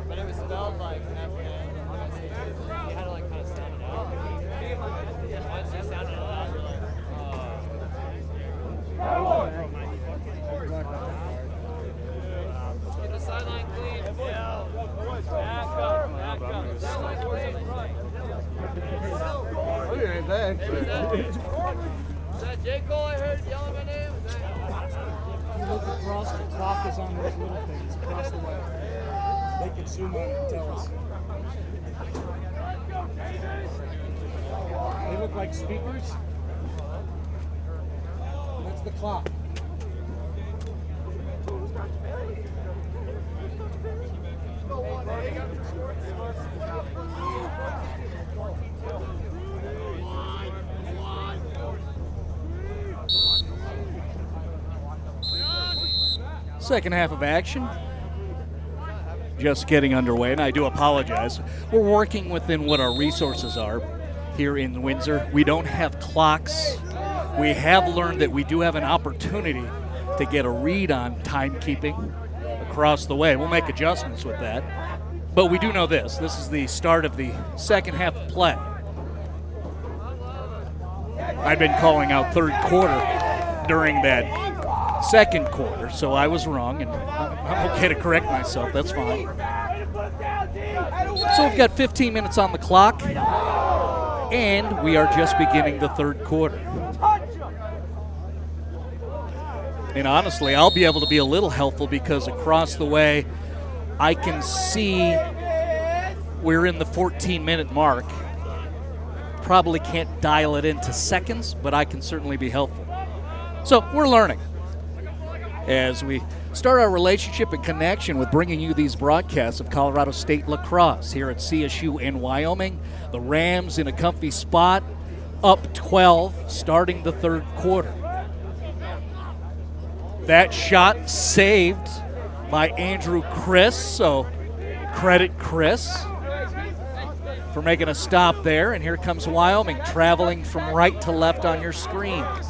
Speaker 3: But it was spelled like after you had to like kind of sound it out. Once you sounded it out, you're like, get the sideline clean. Back up. Sideline clean. Is that J. Cole I heard yelling my name?
Speaker 4: You look across, the clock is on those little things across the way. They can zoom on it and tell us. They look like speakers. That's the clock.
Speaker 1: Second half of action just getting underway, and I do apologize. We're working within what our resources are here in Windsor. We don't have clocks. We have learned that we do have an opportunity to get a read on timekeeping across the way. We'll make adjustments with that. But we do know this. This is the start of the second half of play. I've been calling out third quarter during that second quarter, so I was wrong, and I'm okay to correct myself. That's fine. So we've got 15 minutes on the clock, and we are just beginning the third quarter. And honestly, I'll be able to be a little helpful because across the way, I can see we're in the 14-minute mark. Probably can't dial it into seconds, but I can certainly be helpful. So we're learning as we start our relationship and connection with bringing you these broadcasts of Colorado State Lacrosse here at CSU in Wyoming. The Rams in a comfy spot, up 12, starting the third quarter. That shot saved by Andrew Chris, so credit Chris for making a stop there. And here comes Wyoming traveling from right to left on your screens.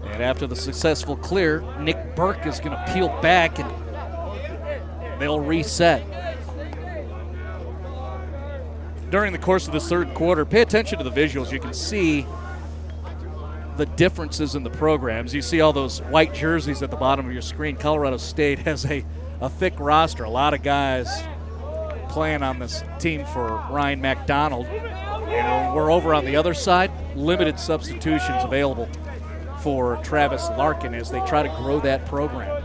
Speaker 1: And after the successful clear, Nick Burke is going to peel back and they'll reset. During the course of this third quarter, pay attention to the visuals. You can see the differences in the programs. You see all those white jerseys at the bottom of your screen. Colorado State has a thick roster. A lot of guys playing on this team for Ryan McDonald. And we're over on the other side. Limited substitutions available for Travis Larkin as they try to grow that program.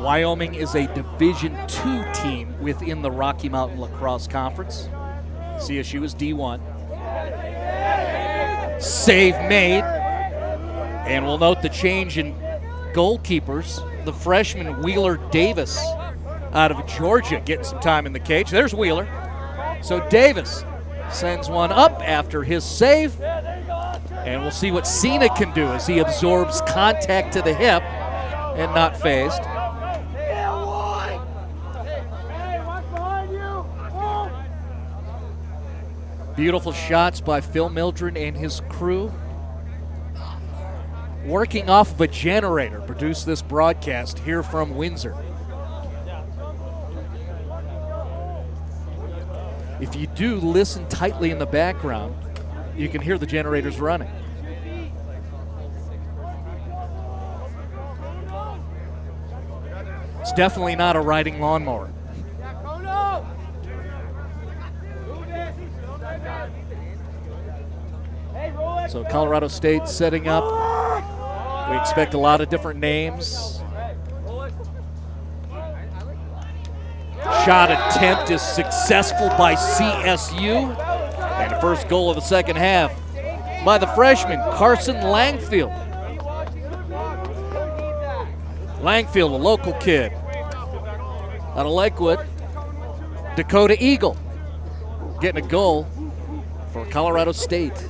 Speaker 1: Wyoming is a Division II team within the Rocky Mountain Lacrosse Conference. CSU is D1. Save made. And we'll note the change in goalkeepers. The freshman Wheeler Davis out of Georgia getting some time in the cage. There's Wheeler. So Davis sends one up after his save. And we'll see what Cena can do as he absorbs contact to the hip and not phased. Beautiful shots by Phil Mildred and his crew. Working off of a generator, produced this broadcast here from Windsor. If you do listen tightly in the background, you can hear the generators running. It's definitely not a riding lawnmower. So Colorado State setting up. We expect a lot of different names. Shot attempt is successful by CSU. And the first goal of the second half by the freshman, Carson Langfield. Langfield, a local kid out of Lakewood. Dakota Eagle getting a goal for Colorado State.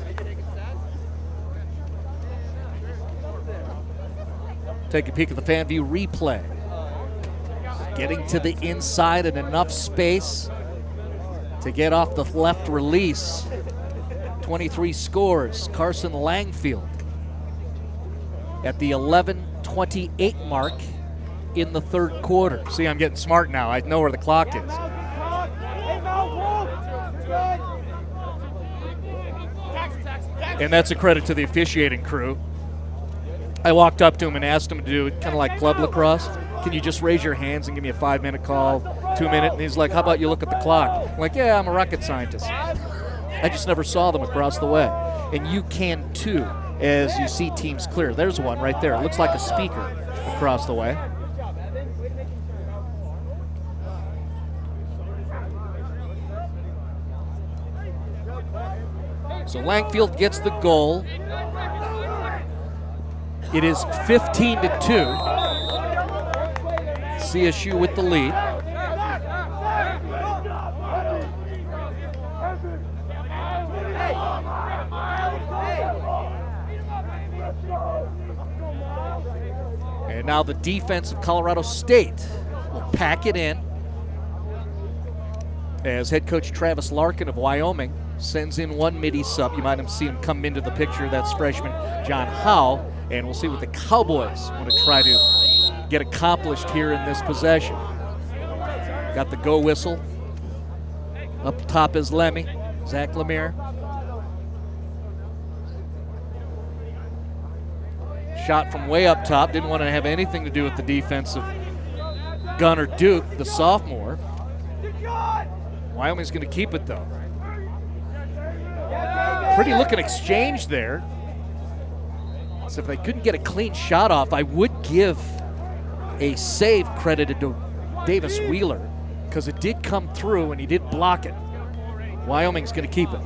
Speaker 1: Take a peek at the fan view replay. Getting to the inside in enough space to get off the left release. 23 scores, Carson Langfield at the 11:28 mark in the third quarter. See, I'm getting smart now. I know where the clock is. And that's a credit to the officiating crew. I walked up to him and asked him to do it kind of like club lacrosse. Can you just raise your hands and give me a 5-minute call, 2-minute? And he's like, how about you look at the clock? I'm like, yeah, I'm a rocket scientist. I just never saw them across the way. And you can too, as you see teams clear. There's one right there. It looks like a speaker across the way. So Langfield gets the goal. It is 15-2. CSU with the lead. And now the defense of Colorado State will pack it in as head coach Travis Larkin of Wyoming sends in one midi sub. You might have seen him come into the picture. That's freshman John Howe. And we'll see what the Cowboys want to try to get accomplished here in this possession. Got the go whistle. Up top is Lemmy, Zach Lemire. Shot from way up top. Didn't want to have anything to do with the defense of Gunnar Duke, the sophomore. Wyoming's going to keep it, though. Pretty looking exchange there. So if they couldn't get a clean shot off, I would give a save credited to Davis Wheeler because it did come through and he did block it. Wyoming's going to keep it.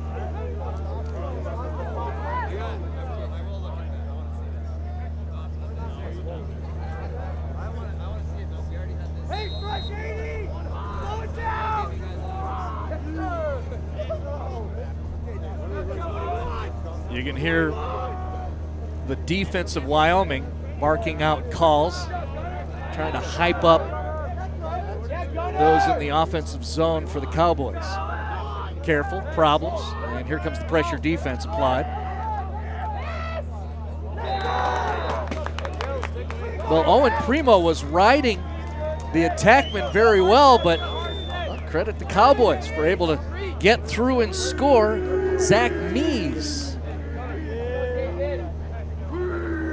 Speaker 1: You can hear the defense of Wyoming marking out calls, trying to hype up those in the offensive zone for the Cowboys. Careful, problems, and here comes the pressure defense applied. Well, Owen Primo was riding the attackman very well, but credit the Cowboys for able to get through and score. Zach Mees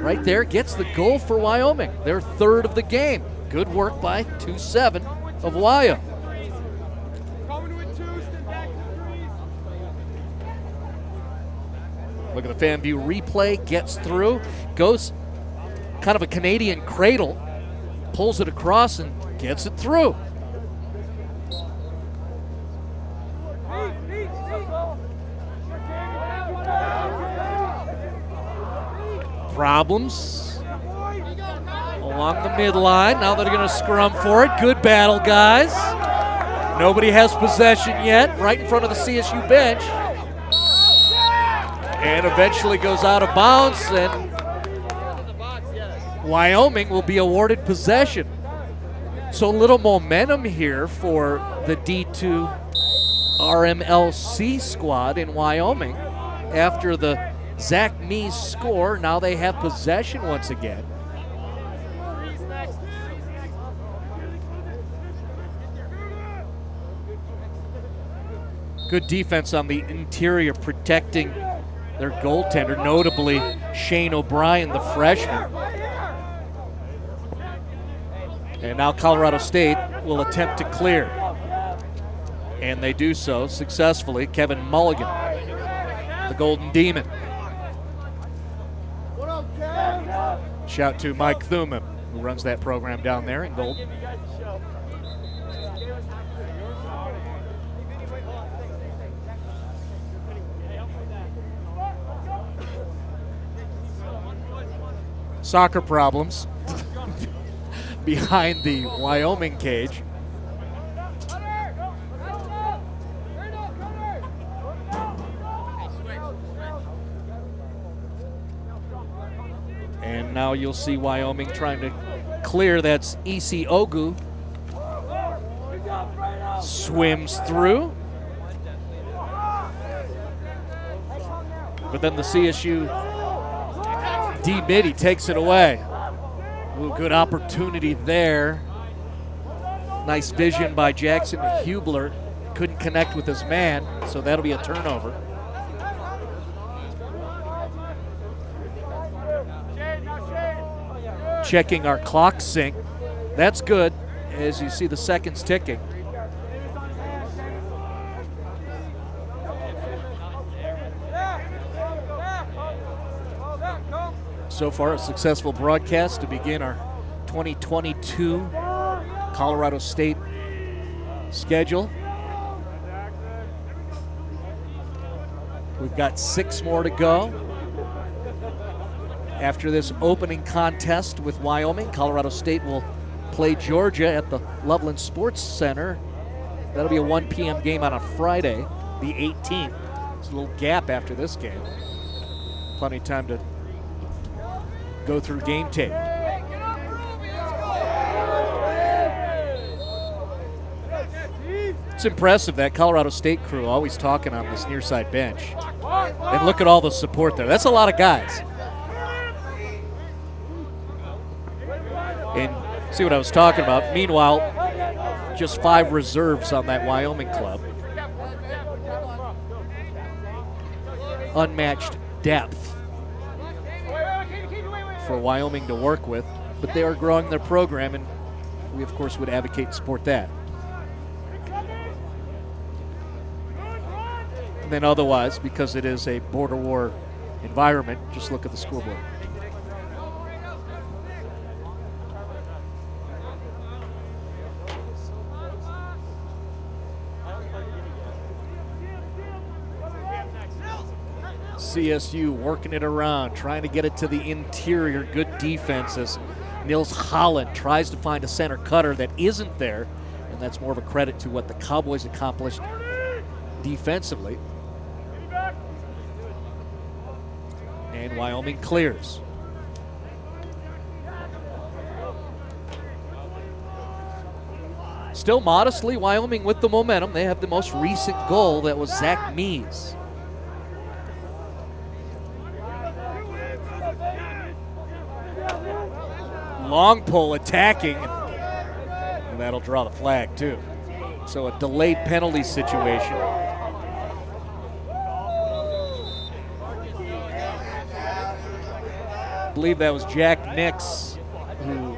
Speaker 1: right there gets the goal for Wyoming, their third of the game. Good work by 2-7 of Wyoming. Look at the fan view replay, gets through, goes kind of a Canadian cradle, pulls it across and gets it through. Problems along the midline. Now they're going to scrum for it. Good battle, guys. Nobody has possession yet. Right in front of the CSU bench. And eventually goes out of bounds, and Wyoming will be awarded possession. So a little momentum here for the D2 RMLC squad in Wyoming after the Zach Mees score. Now they have possession once again. Good defense on the interior, protecting their goaltender, notably Shane O'Brien, the freshman. And now Colorado State will attempt to clear. And they do so successfully. Kevin Mulligan, the Golden Demon. Shout to Mike Thuman, who runs that program down there in Golden. Soccer problems behind the Wyoming cage. And And now you'll see Wyoming trying to clear. That's Isi Ogu. Swims through. But then the CSU D-Midi takes it away. Ooh, good opportunity there. Nice vision by Jackson Hubler. Couldn't connect with his man, so that'll be a turnover. Checking our clock sync. That's good as you see the seconds ticking. So far, a successful broadcast to begin our 2022 Colorado State schedule. We've got 6 more to go. After this opening contest with Wyoming, Colorado State will play Georgia at the Loveland Sports Center. That'll be a 1 p.m. game on a Friday, the 18th. There's a little gap after this game. Plenty of time to go through game tape. It's impressive, that Colorado State crew always talking on this near side bench. And look at all the support there. That's a lot of guys. And see what I was talking about. Meanwhile, just 5 reserves on that Wyoming club. Unmatched depth for Wyoming to work with, but they are growing their program, and we of course would advocate and support that. And then otherwise, because it is a border war environment, just look at the scoreboard. CSU working it around, trying to get it to the interior. Good defense as Nils Holland tries to find a center cutter that isn't there, and that's more of a credit to what the Cowboys accomplished defensively. And Wyoming clears. Still modestly, Wyoming with the momentum. They have the most recent goal. That was Zach Mees. Long pull attacking, and that'll draw the flag too. So a delayed penalty situation. I believe that was Jack Nix who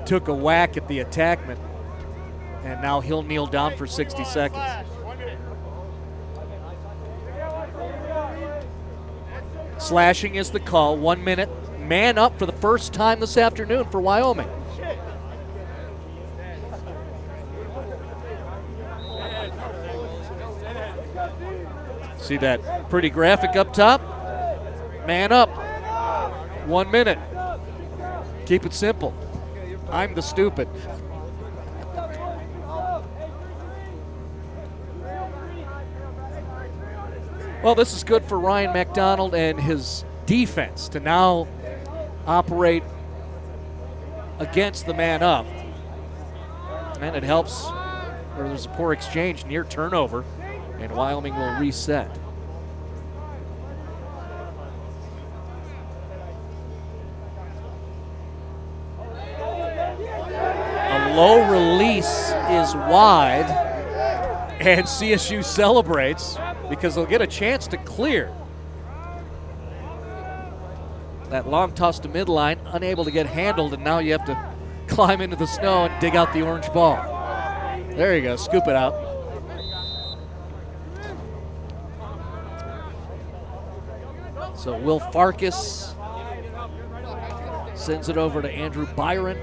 Speaker 1: took a whack at the attackman, and now he'll kneel down for 60 seconds. Slashing is the call. 1 minute. Man up for the first time this afternoon for Wyoming. See that pretty graphic up top? Man up. 1 minute. Keep it simple. I'm the stupid. Well, this is good for Ryan McDonald and his defense to now operate against the man up. And it helps where there's a poor exchange near turnover, and Wyoming will reset. A low release is wide, and CSU celebrates because they'll get a chance to clear. That long toss to midline, unable to get handled, and now you have to climb into the snow and dig out the orange ball. There you go, scoop it out. So Will Farkas sends it over to Andrew Byron.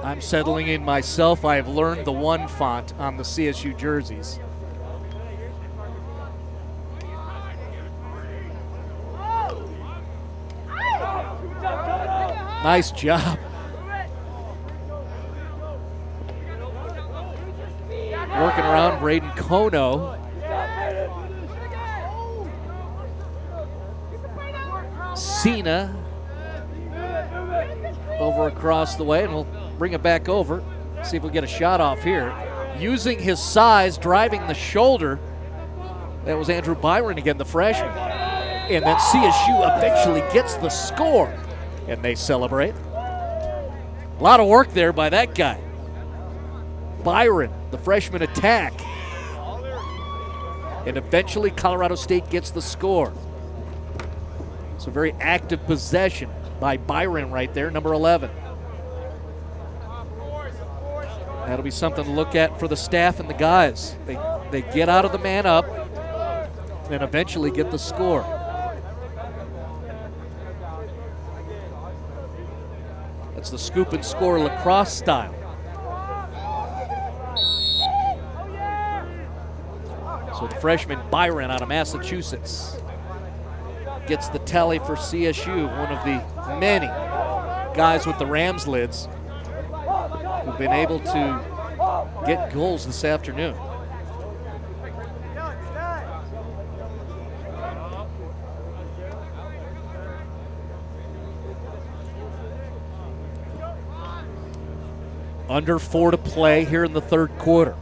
Speaker 1: I'm settling in myself. I have learned the one font on the CSU jerseys. Nice job. Braden Kono. Cena over across the way, and we'll bring it back over. See if we get a shot off here. Using his size, driving the shoulder. That was Andrew Byron again, the freshman. And then CSU eventually gets the score, and they celebrate. A lot of work there by that guy. Byron, the freshman attack. And eventually Colorado State gets the score. So very active possession by Byron right there, number 11. That'll be something to look at for the staff and the guys. They get out of the man up and eventually get the score. That's the scoop and score lacrosse style. So the freshman Byron out of Massachusetts gets the tally for CSU, one of the many guys with the Rams lids who've been able to get goals this afternoon. Under 4 to play here in the third quarter.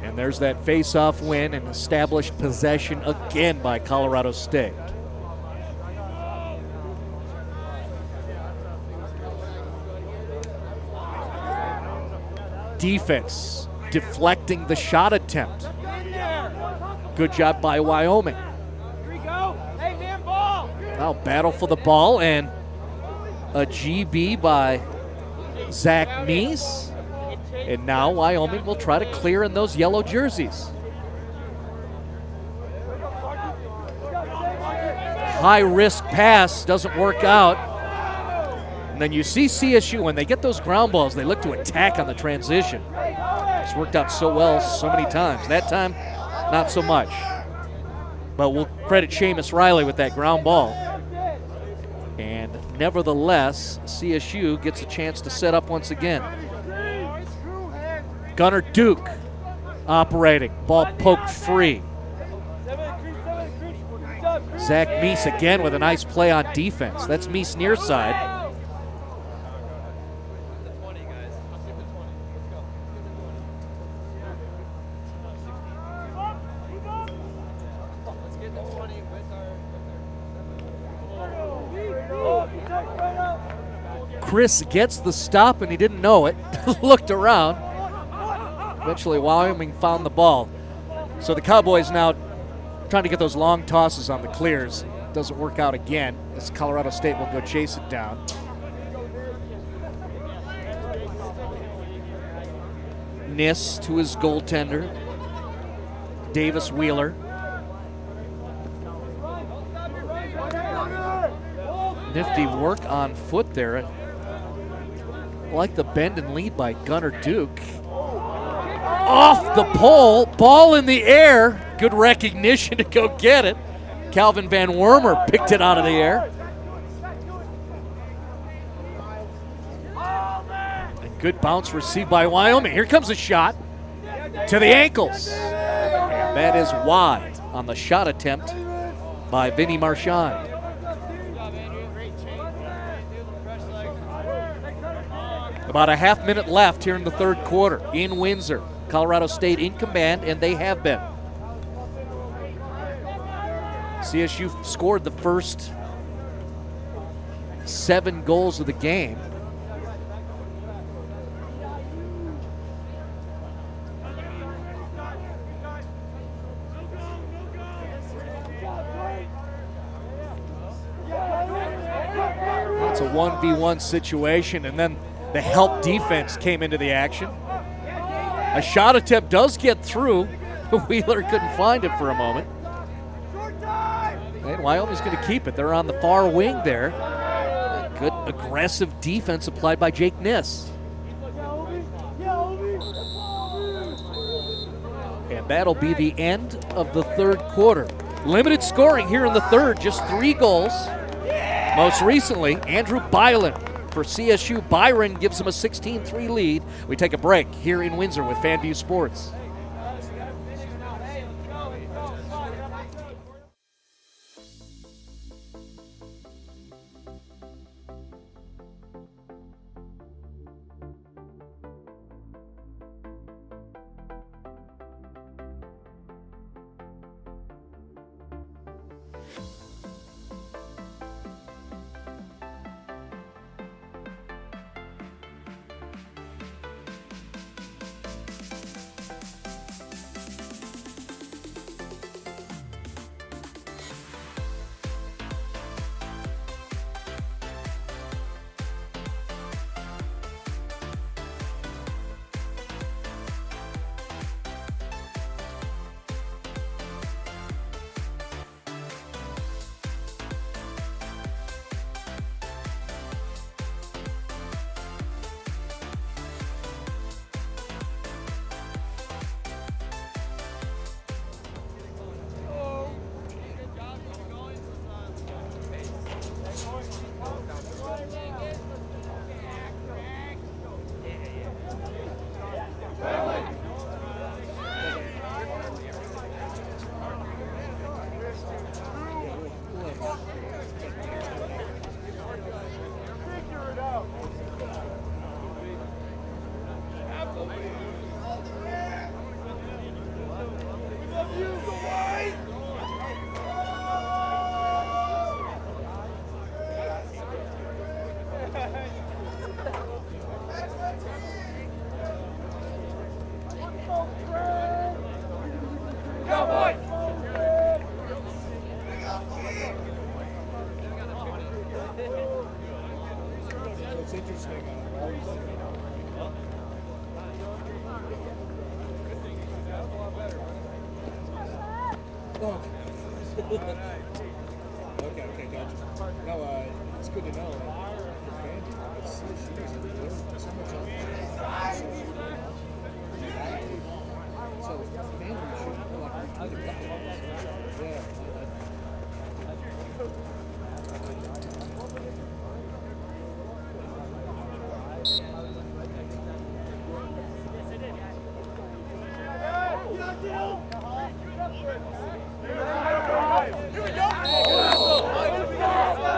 Speaker 1: And there's that face-off win and established possession again by Colorado State. Defense deflecting the shot attempt. Good job by Wyoming. Now battle for the ball, and a GB by Zach Meese. And now Wyoming will try to clear in those yellow jerseys. High risk pass doesn't work out. And then you see CSU, when they get those ground balls, they look to attack on the transition. It's worked out so well so many times. That time, not so much. But we'll credit Seamus Riley with that ground ball. And nevertheless, CSU gets a chance to set up once again. Gunnar Duke operating. Ball poked free. Zach Meese again with a nice play on defense. That's Meese near side. Chris gets the stop, and he didn't know it. Looked around. Eventually, Wyoming found the ball. So the Cowboys now trying to get those long tosses on the clears. Doesn't work out again, as Colorado State will go chase it down. Niss to his goaltender, Davis Wheeler. Nifty work on foot there. I like the bend and lead by Gunnar Duke. Off the pole, ball in the air. Good recognition to go get it. Calvin Van Wormer picked it out of the air. And good bounce received by Wyoming. Here comes a shot to the ankles. And that is wide on the shot attempt by Vinny Marchand. About a half minute left here in the third quarter in Windsor. Colorado State in command, and they have been. CSU scored the first 7 goals of the game. It's a 1v1 situation, and then the help defense came into the action. A shot attempt does get through. Wheeler couldn't find it for a moment. And Wyoming's going to keep it. They're on the far wing there. Good aggressive defense applied by Jake Niss. And that'll be the end of the third quarter. Limited scoring here in the third, just 3 goals. Most recently, Andrew Byron for CSU. Byron gives them a 16-3 lead. We take a break here in Windsor with FanView Sports.
Speaker 4: It's interesting. Oh. Okay, gotcha. No, it's good to know. For FanDuel, it's so much on so FanDuel should like retweet it. Yeah.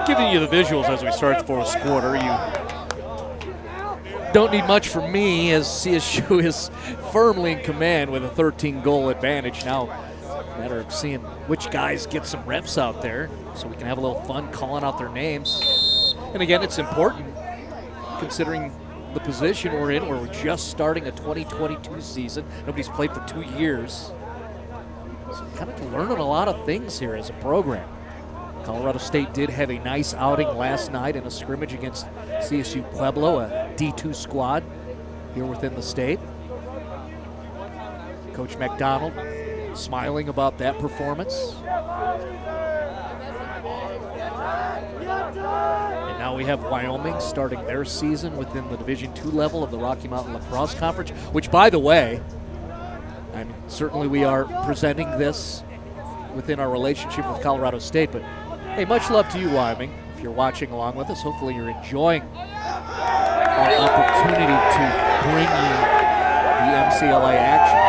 Speaker 1: Giving you the visuals as we start the fourth quarter. You don't need much from me as CSU is firmly in command with a 13-goal advantage. Now, matter of seeing which guys get some reps out there so we can have a little fun calling out their names. And again, it's important considering the position we're in where we're just starting a 2022 season. Nobody's played for 2 years. So kind of learning a lot of things here as a program. Colorado State did have a nice outing last night in a scrimmage against CSU Pueblo, a D2 squad here within the state. Coach McDonald smiling about that performance. And now we have Wyoming starting their season within the Division II level of the Rocky Mountain Lacrosse Conference, which, by the way, certainly we are presenting this within our relationship with Colorado State, but hey, much love to you, Wyoming. If you're watching along with us, hopefully you're enjoying our opportunity to bring you the MCLA action.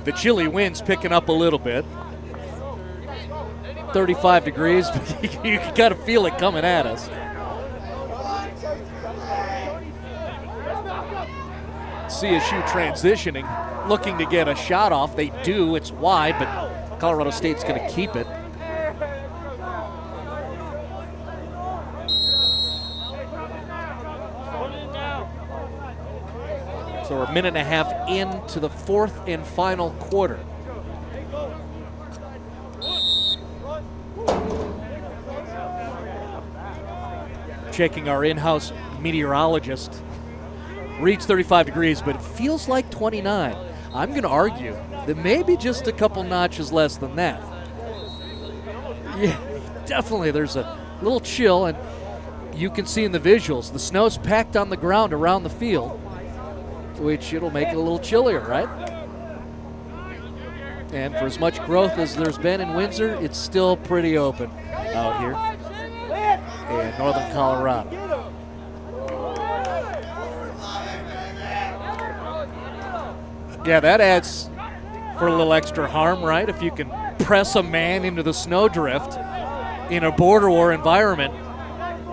Speaker 1: The chilly wind's picking up a little bit. 35 degrees, but you got to feel it coming at us. CSU transitioning, looking to get a shot off. They do. It's wide, but Colorado State's going to keep it. So we're a minute and a half into the fourth and final quarter. Checking our in-house meteorologist. Reads 35 degrees, but it feels like 29. I'm going to argue that maybe just a couple notches less than that. Yeah, definitely there's a little chill, and you can see in the visuals, the snow's packed on the ground around the field, which it'll make it a little chillier, right? And for as much growth as there's been in Windsor, it's still pretty open out here in northern Colorado. Yeah, that adds for a little extra harm, right? If you can press a man into the snowdrift in a border war environment,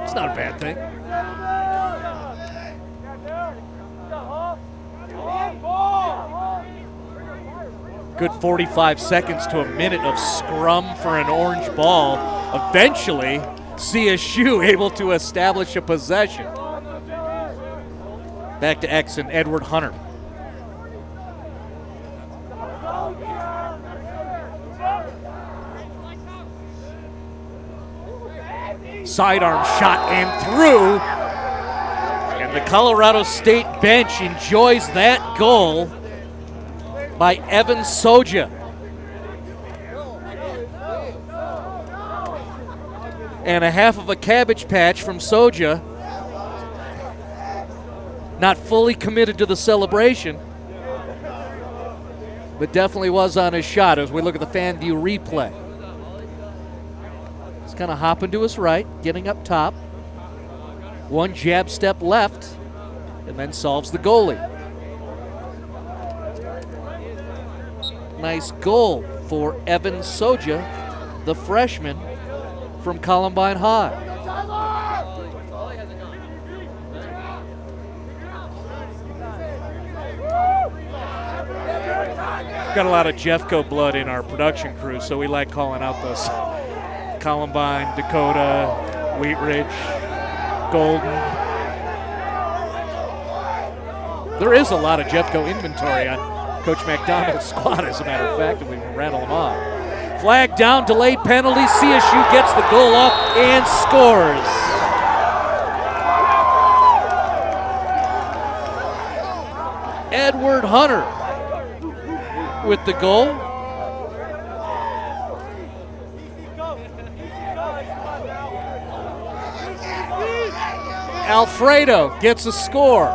Speaker 1: it's not a bad thing. Good 45 seconds to a minute of scrum for an orange ball. Eventually, CSU able to establish a possession. Back to X and Edward Hunter. Sidearm shot and through. And the Colorado State bench enjoys that goal by Evan Soja. And a half of a cabbage patch from Soja. Not fully committed to the celebration, but definitely was on his shot as we look at the fan view replay. He's kind of hopping to his right, getting up top. One jab step left, and then solves the goalie. Nice goal for Evan Soja, the freshman from Columbine High. Got a lot of Jeffco blood in our production crew, so we like calling out those Columbine, Dakota, Wheat Ridge, Golden. There is a lot of Jeffco inventory on Coach McDonald's squad, as a matter of fact, and we can rattle them off. Flag down, delayed penalty. CSU gets the goal off and scores. Edward Hunter with the goal. Alfredo gets a score.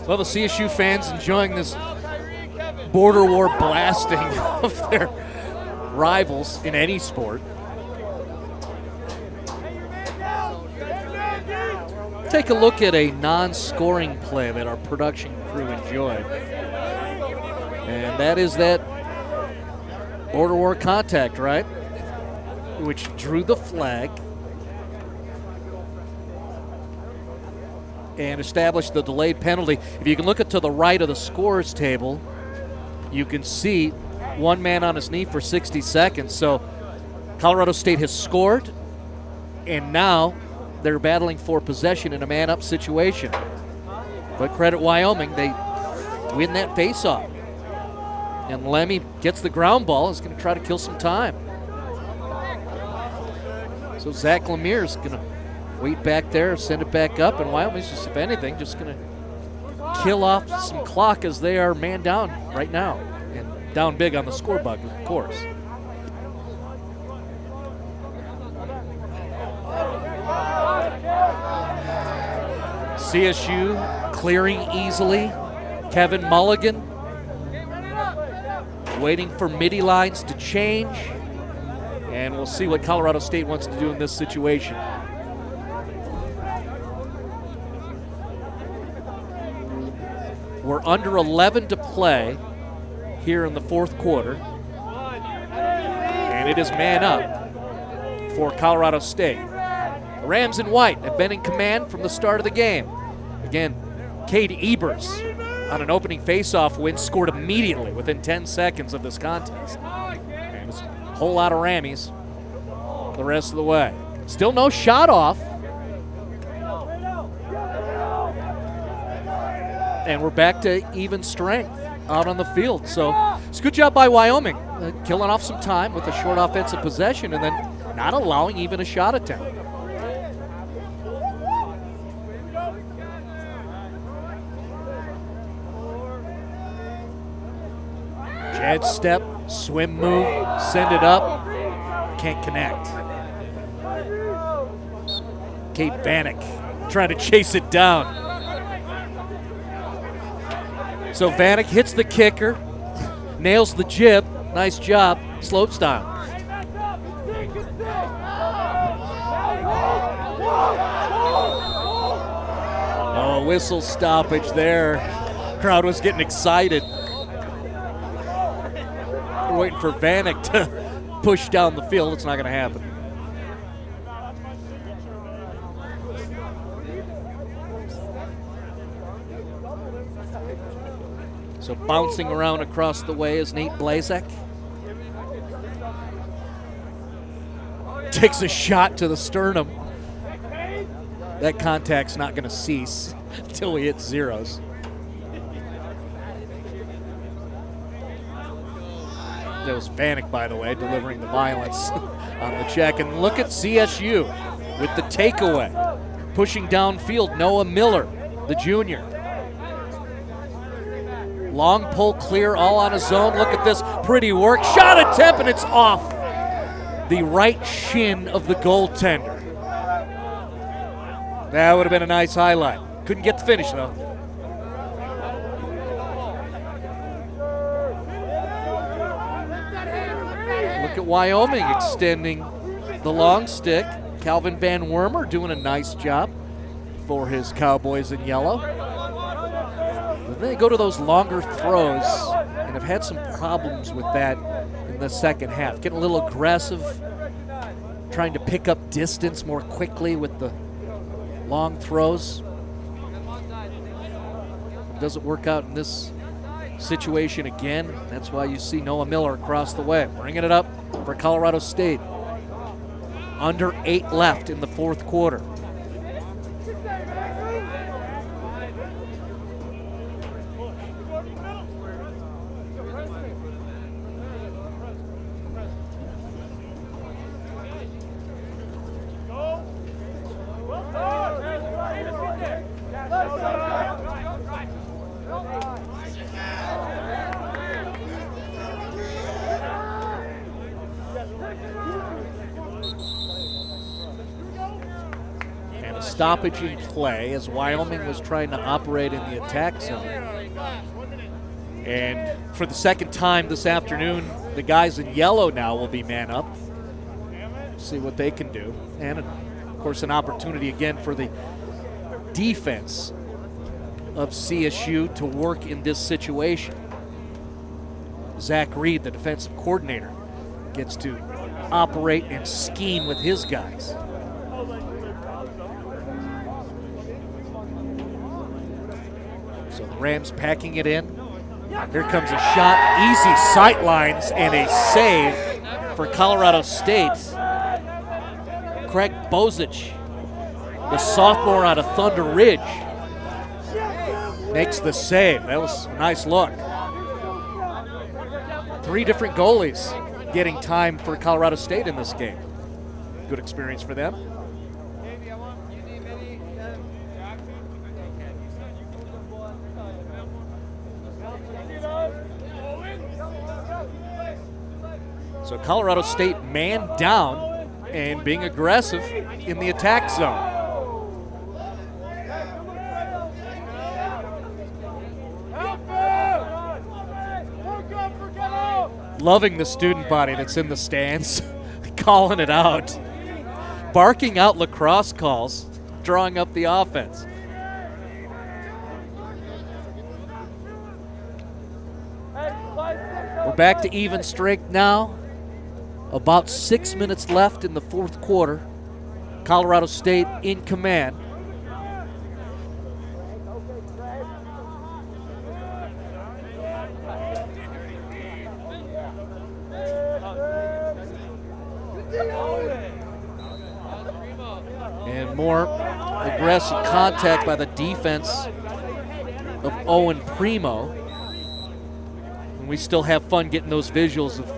Speaker 1: Well, the CSU fans enjoying this border war blasting of their rivals in any sport. Take a look at a non-scoring play that our production crew enjoyed. And that is that border war contact, right? Which drew the flag and established the delayed penalty. If you can look to the right of the scores table, you can see one man on his knee for 60 seconds. So Colorado State has scored, and now they're battling for possession in a man-up situation. But credit Wyoming, they win that face-off. And Lemmy gets the ground ball, is going to try to kill some time. So Zach Lemire is going to wait back there, send it back up, and Wyoming's just, if anything, just going to kill off some clock as they are man down right now. And down big on the scoreboard, of course. CSU clearing easily. Kevin Mulligan waiting for midi lines to change. And we'll see what Colorado State wants to do in this situation. We're under 11 to play here in the fourth quarter. And it is man up for Colorado State. Rams in white have been in command from the start of the game. Again, Cade Ebers on an opening faceoff win scored immediately within 10 seconds of this contest. And it's a whole lot of Rammies the rest of the way. Still no shot off. And we're back to even strength out on the field. So it's a good job by Wyoming, killing off some time with a short offensive possession and then not allowing even a shot attempt. Head step, swim move, send it up, can't connect. Kate Vanek trying to chase it down. So Vanek hits the kicker, nails the jib, nice job, slopes down. Oh, whistle stoppage there. Crowd was getting excited. We're waiting for Vanek to push down the field. It's not going to happen. So bouncing around across the way is Nate Blazek. Takes a shot to the sternum. That contact's not going to cease until we hit zeros. That was Vanek, by the way, delivering the violence on the check. And look at CSU with the takeaway. Pushing downfield, Noah Miller, the junior. Long pull clear, all on his own. Look at this pretty work. Shot attempt, and it's off the right shin of the goaltender. That would have been a nice highlight. Couldn't get the finish, though. Look at Wyoming extending the long stick. Calvin Van Wormer doing a nice job for his Cowboys in yellow. But then they go to those longer throws and have had some problems with that in the second half. Getting a little aggressive, trying to pick up distance more quickly with the long throws. It doesn't work out in this situation again. That's why you see Noah Miller across the way, bringing it up for Colorado State. Under 8 left in the fourth quarter. Stoppage in play as Wyoming was trying to operate in the attack zone. And for the second time this afternoon, the guys in yellow now will be man up. See what they can do. And, of course, an opportunity again for the defense of CSU to work in this situation. Zach Reed, the defensive coordinator, gets to operate and scheme with his guys. So the Rams packing it in. Here comes a shot, easy sight lines, and a save for Colorado State. Craig Bozich, the sophomore out of Thunder Ridge, makes the save. That was a nice look. 3 different goalies getting time for Colorado State in this game. Good experience for them. So Colorado State man down and being aggressive in the attack zone. Loving the student body that's in the stands, calling it out, barking out lacrosse calls, drawing up the offense. We're back to even strength now. About 6 minutes left in the fourth quarter. Colorado State in command. And more aggressive contact by the defense of Owen Primo. And we still have fun getting those visuals of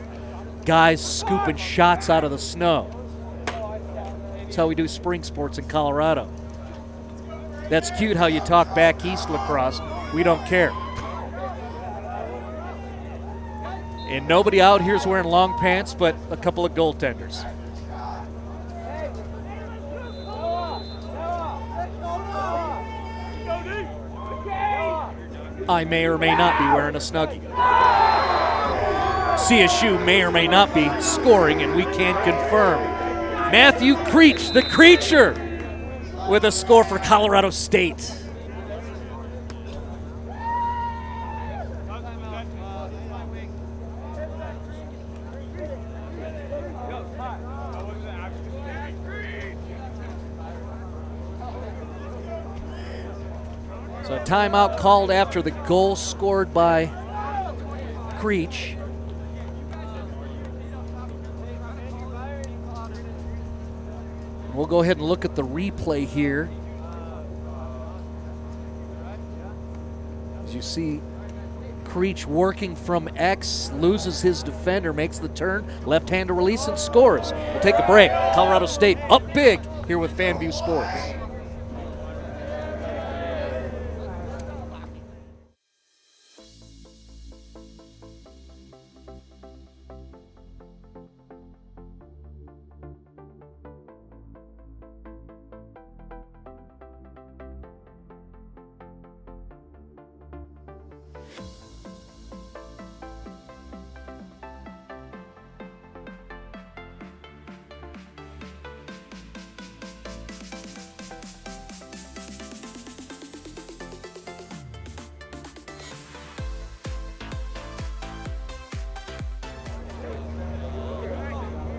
Speaker 1: guys scooping shots out of the snow. That's how we do spring sports in Colorado. That's cute how you talk back east lacrosse. We don't care. And nobody out here is wearing long pants but a couple of goaltenders. I may or may not be wearing a Snuggie. CSU may or may not be scoring, and we can't confirm. Matthew Creech, the Creature, with a score for Colorado State. So a timeout called after the goal scored by Creech. We'll go ahead and look at the replay here. As you see, Creech working from X, loses his defender, makes the turn, left-hander release, and scores. We'll take a break. Colorado State up big here with FanView Sports.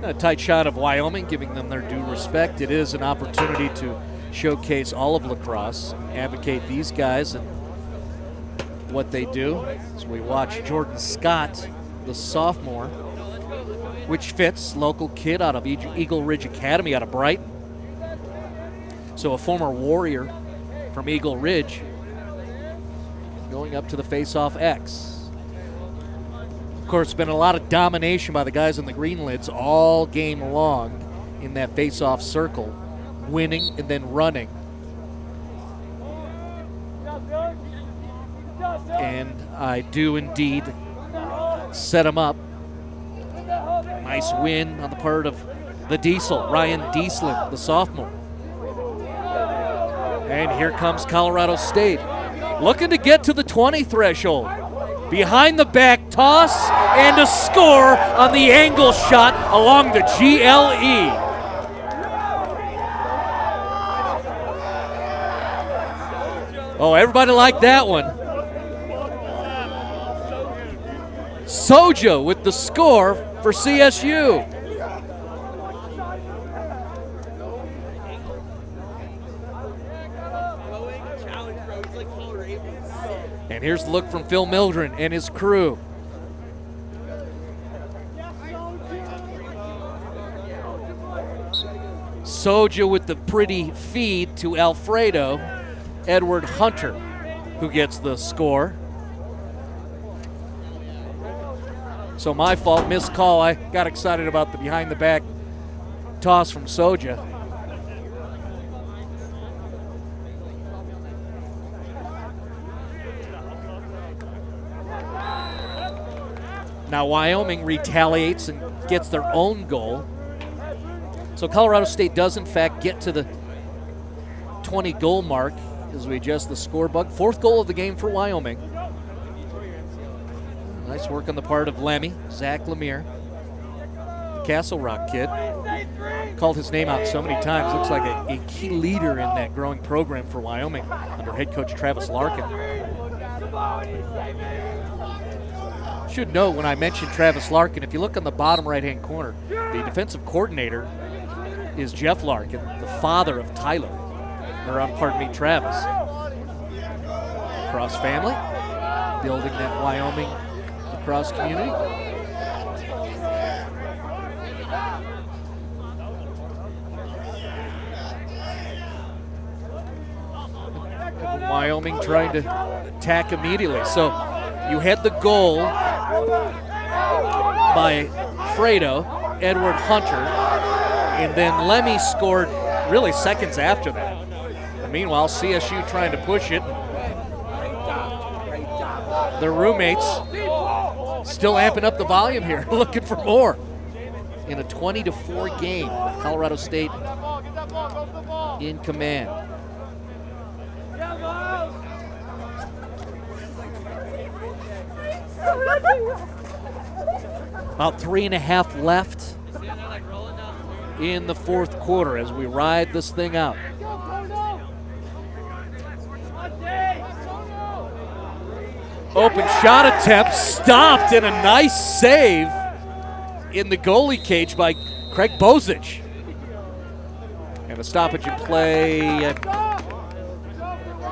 Speaker 1: A tight shot of Wyoming, giving them their due respect. It is an opportunity to showcase all of lacrosse, advocate these guys and what they do. As we watch Jordan Scott, the sophomore, which fits, local kid out of Eagle Ridge Academy out of Brighton. So a former Warrior from Eagle Ridge going up to the face-off X. Of course, been a lot of domination by the guys in the green lids all game long in that face-off circle, winning and then running. And I do indeed set them up. Nice win on the part of the Diesel, Ryan Dieslin, the sophomore. And here comes Colorado State, looking to get to the 20 threshold. Behind the back toss and a score on the angle shot along the GLE. Oh, everybody liked that one. Sojo with the score for CSU. And here's the look from Phil Mildren and his crew. Soja with the pretty feed to Alfredo. Edward Hunter, who gets the score. So my fault, missed call. I got excited about the behind the back toss from Soja. Now Wyoming retaliates and gets their own goal. So Colorado State does in fact get to the 20 goal mark as we adjust the score bug. Fourth goal of the game for Wyoming. Nice work on the part of Lemmy, Zach Lemire, the Castle Rock kid. Called his name out so many times. Looks like a key leader in that growing program for Wyoming under head coach Travis Larkin. Should note when I mentioned Travis Larkin, if you look on the bottom right-hand corner, the defensive coordinator is Jeff Larkin, the father of Tyler, Travis. Lacrosse family, building that Wyoming lacrosse community. Wyoming trying to attack immediately. So you had the goal by Fredo, Edward Hunter, and then Lemmy scored really seconds after that. And meanwhile, CSU trying to push it. Their roommates Still amping up the volume here, looking for more. In a 20-4 game, with Colorado State in command. About 3.5 left in the fourth quarter as we ride this thing out. Open shot attempt stopped, and a nice save in the goalie cage by Craig Bozich. And a stoppage in play. I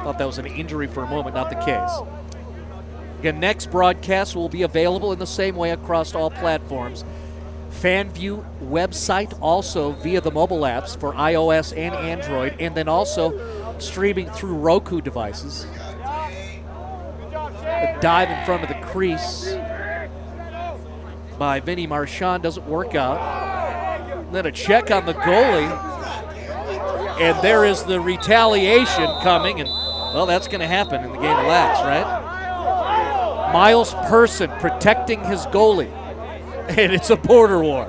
Speaker 1: thought that was an injury for a moment, not the case. Again, next broadcast will be available in the same way across all platforms. FanView website, also via the mobile apps for iOS and Android, and then also streaming through Roku devices. A dive in front of the crease by Vinny Marchand doesn't work out. Then a check on the goalie, and there is the retaliation coming, and well, that's going to happen in the game of lax, right? Miles Person protecting his goalie, and it's a border war.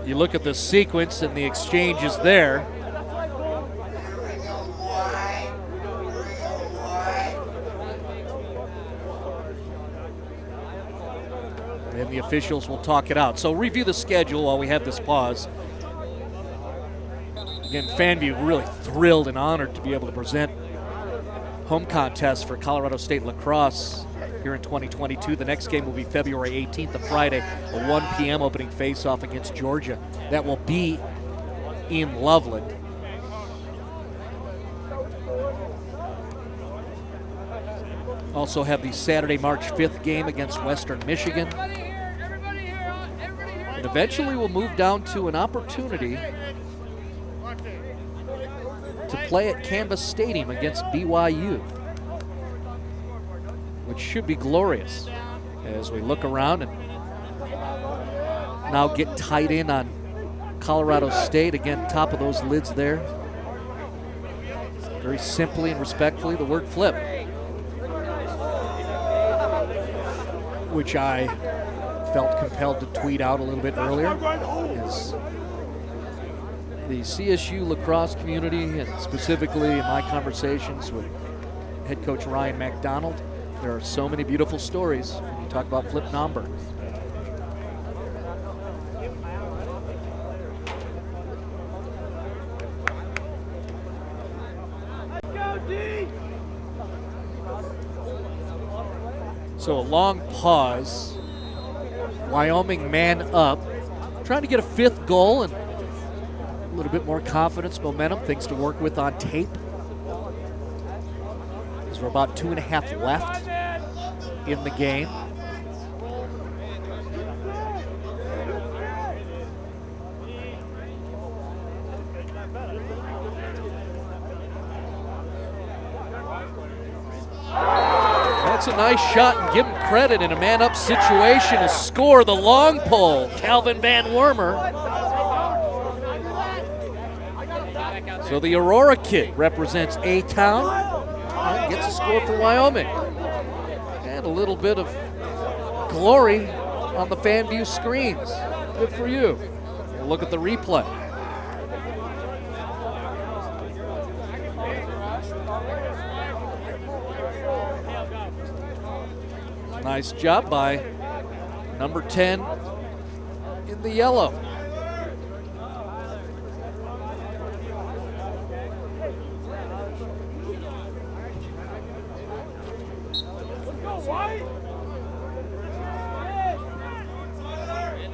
Speaker 1: You look at the sequence and the exchanges there. And the officials will talk it out. So review the schedule while we have this pause. Again, FanView really thrilled and honored to be able to present home contests for Colorado State Lacrosse here in 2022. The next game will be February 18th, a Friday, a 1 p.m. opening face-off against Georgia. That will be in Loveland. Also have the Saturday, March 5th game against Western Michigan. And eventually we'll move down to an opportunity to play at Canvas Stadium against BYU, which should be glorious as we look around and now get tied in on Colorado State. Again, top of those lids there. Very simply and respectfully, the word flip, which I felt compelled to tweet out a little bit earlier. As the CSU lacrosse community, and specifically in my conversations with head coach Ryan McDonald, there are so many beautiful stories when you talk about Flip Nomberg. So a long pause. Wyoming man up, trying to get a 5th goal and a little bit more confidence, momentum, things to work with on tape. As we're about 2.5 left in the game. That's a nice shot, and give him credit in a man-up situation to score the long pole. Calvin Van Wormer. So the Aurora kid represents A-Town and gets a score for Wyoming. And a little bit of glory on the FanView screens. Good for you. We'll look at the replay. Nice job by number 10 in the yellow.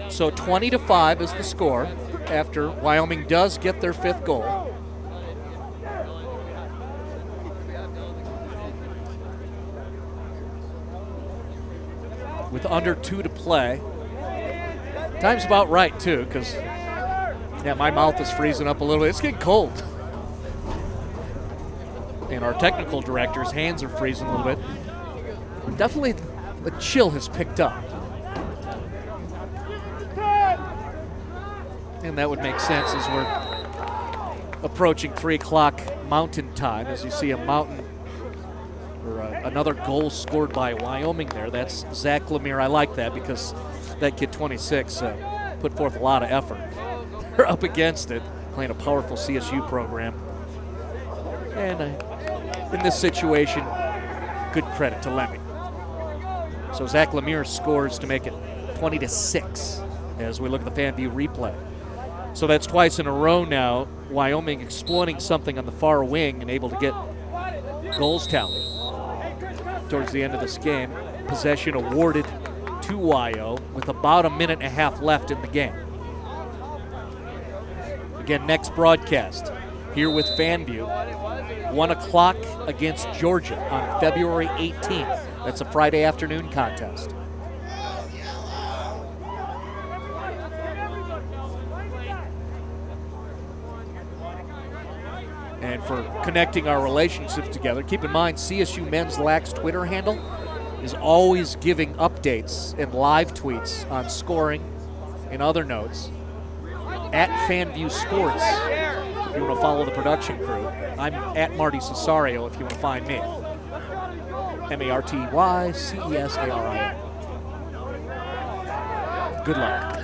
Speaker 1: So 20-5 is the score after Wyoming does get their 5th goal. With under 2 to play. Time's about right, too, because, yeah, my mouth is freezing up a little bit. It's getting cold. And our technical director's hands are freezing a little bit. Definitely the chill has picked up. And that would make sense as we're approaching 3 o'clock Mountain Time, as you see a mountain or another goal scored by Wyoming there. That's Zach Lemire. I like that because that kid 26 put forth a lot of effort. They're up against it, playing a powerful CSU program. And in this situation, good credit to Lemmy. So Zach Lemire scores to make it 20-6 as we look at the FanView replay. So that's twice in a row now, Wyoming exploiting something on the far wing and able to get goals tallied. Towards the end of this game, possession awarded to Wyo with about a minute and a half left in the game. Again, next broadcast here with FanView, 1 o'clock against Georgia on February 18th. That's a Friday afternoon contest. And for connecting our relationships together, keep in mind CSU Men's Lac's Twitter handle is always giving updates and live tweets on scoring and other notes. At FanView Sports, if you want to follow the production crew. I'm at Marty Cesario if you want to find me. MartyCesari. Good luck.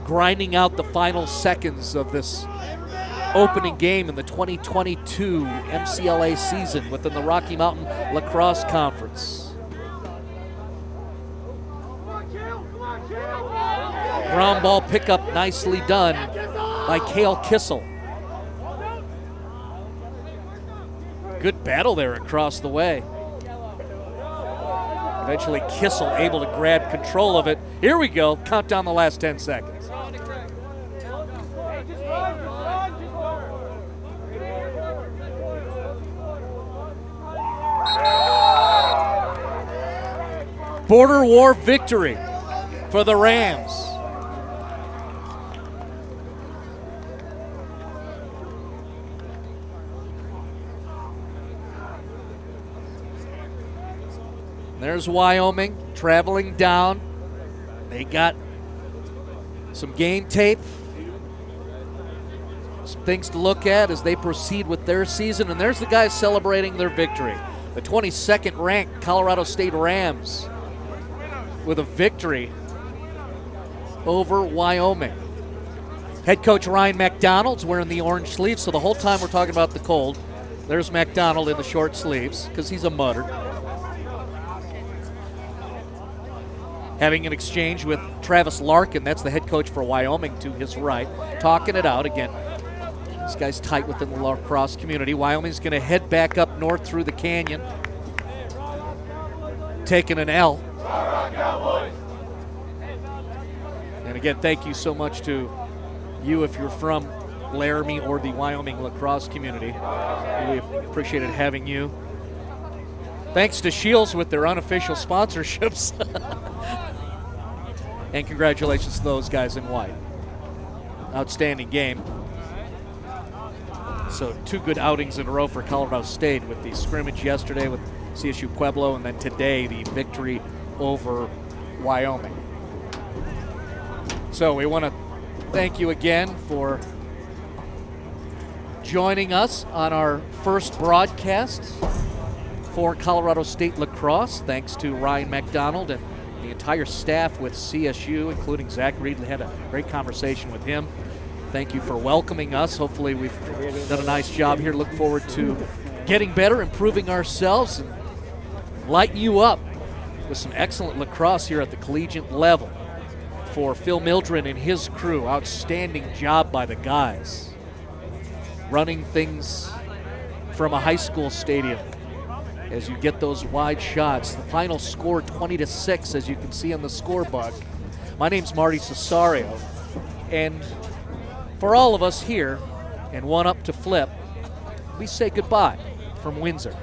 Speaker 1: Grinding out the final seconds of this opening game in the 2022 MCLA season within the Rocky Mountain Lacrosse Conference. Ground ball pickup nicely done by Cale Kissel. Good battle there across the way. Eventually Kissel able to grab control of it. Here we go, count down the last 10 seconds. Border War victory for the Rams. There's Wyoming traveling down. They got some game tape, some things to look at as they proceed with their season. And there's the guys celebrating their victory. The 22nd ranked Colorado State Rams with a victory over Wyoming. Head coach Ryan McDonald's wearing the orange sleeves, so the whole time we're talking about the cold, there's McDonald in the short sleeves because he's a mudder. Having an exchange with Travis Larkin, that's the head coach for Wyoming to his right, talking it out again. This guy's tight within the lacrosse community. Wyoming's going to head back up north through the canyon, taking an L. Cowboys. And again, thank you so much to you if you're from Laramie or the Wyoming lacrosse community. We appreciated having you. Thanks to Shields with their unofficial sponsorships. And congratulations to those guys in white. Outstanding game. So 2 good outings in a row for Colorado State with the scrimmage yesterday with CSU Pueblo and then today the victory over Wyoming. So we want to thank you again for joining us on our first broadcast for Colorado State Lacrosse. Thanks to Ryan McDonald and the entire staff with CSU, including Zach Reed. We had a great conversation with him. Thank you for welcoming us. Hopefully we've done a nice job here. Look forward to getting better, improving ourselves, and lighting you up with some excellent lacrosse here at the collegiate level. For Phil Mildren and his crew, outstanding job by the guys. Running things from a high school stadium as you get those wide shots. The final score 20-6 as you can see on the scorebook. My name's Marty Cesario, and for all of us here and one up to flip, we say goodbye from Windsor.